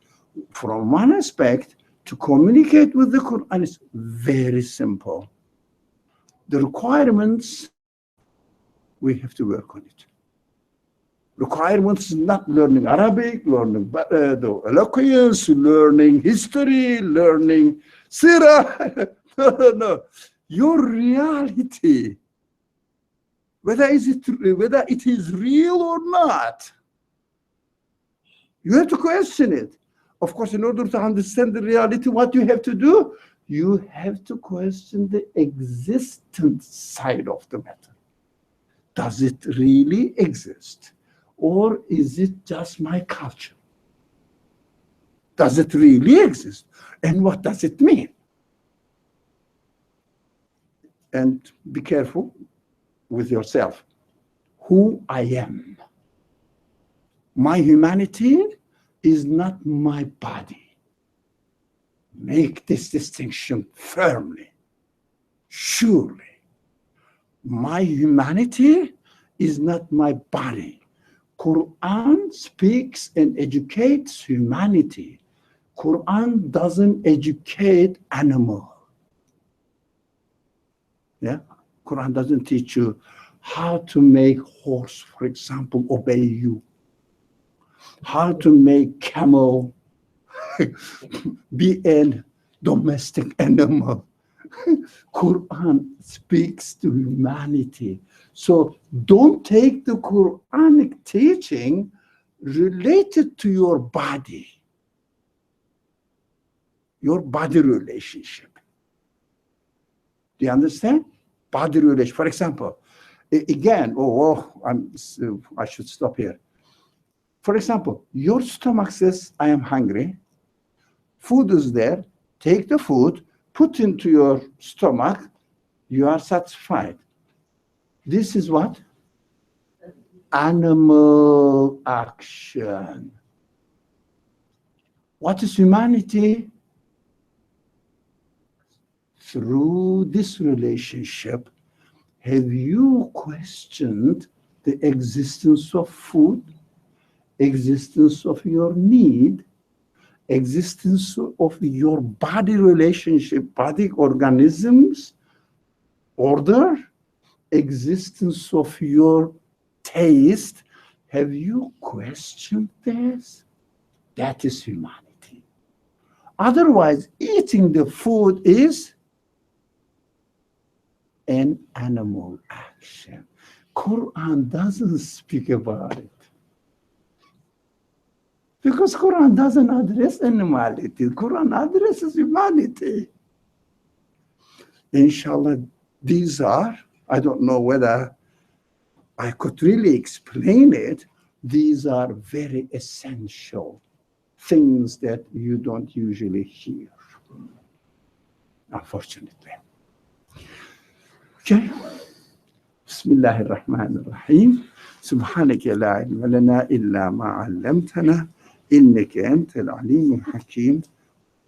from one aspect, to communicate with the Quran is very simple. The requirements, we have to work on it. Requirements is not learning Arabic, learning the eloquence, learning history, learning Sirah. No. Your reality, whether it is real or not, you have to question it. Of course, in order to understand the reality, what you have to do, you have to question the existent side of the matter. Does it really exist? Or is it just my culture? Does it really exist? And what does it mean? And be careful with yourself. Who I am. My humanity is not my body. Make this distinction firmly, surely. My humanity is not my body. Quran speaks and educates humanity. Quran doesn't educate animal. Yeah, Quran doesn't teach you how to make horse, for example, obey you. How to make camel be a domestic animal. Quran speaks to humanity. So don't take the Quranic teaching related to your body relationship. Do you understand? Body relation. For example, again, I should stop here. For example, your stomach says, I am hungry. Food is there. Take the food, put into your stomach. You are satisfied. This is what? Animal action. What is humanity? Through this relationship, have you questioned the existence of food, existence of your need, existence of your body relationship, body organisms, order, existence of your taste? Have you questioned this? That is humanity. Otherwise, eating the food is an animal action. Quran doesn't speak about it. Because Quran doesn't address animality. Quran addresses humanity. Inshallah, these are, I don't know whether I could really explain it. These are very essential things that you don't usually hear, unfortunately. Okay. Bismillahir Rahmanir Rahim. سبحانك لا علم لنا إلا ما علمتنا إنك أنت العليم الحكيم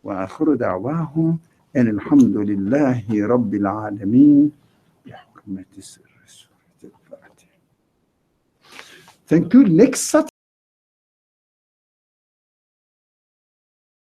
وآخر دعواهم أن الحمد لله رب العالمين بحرمة سر سورة الفاتحة. Thank you. Next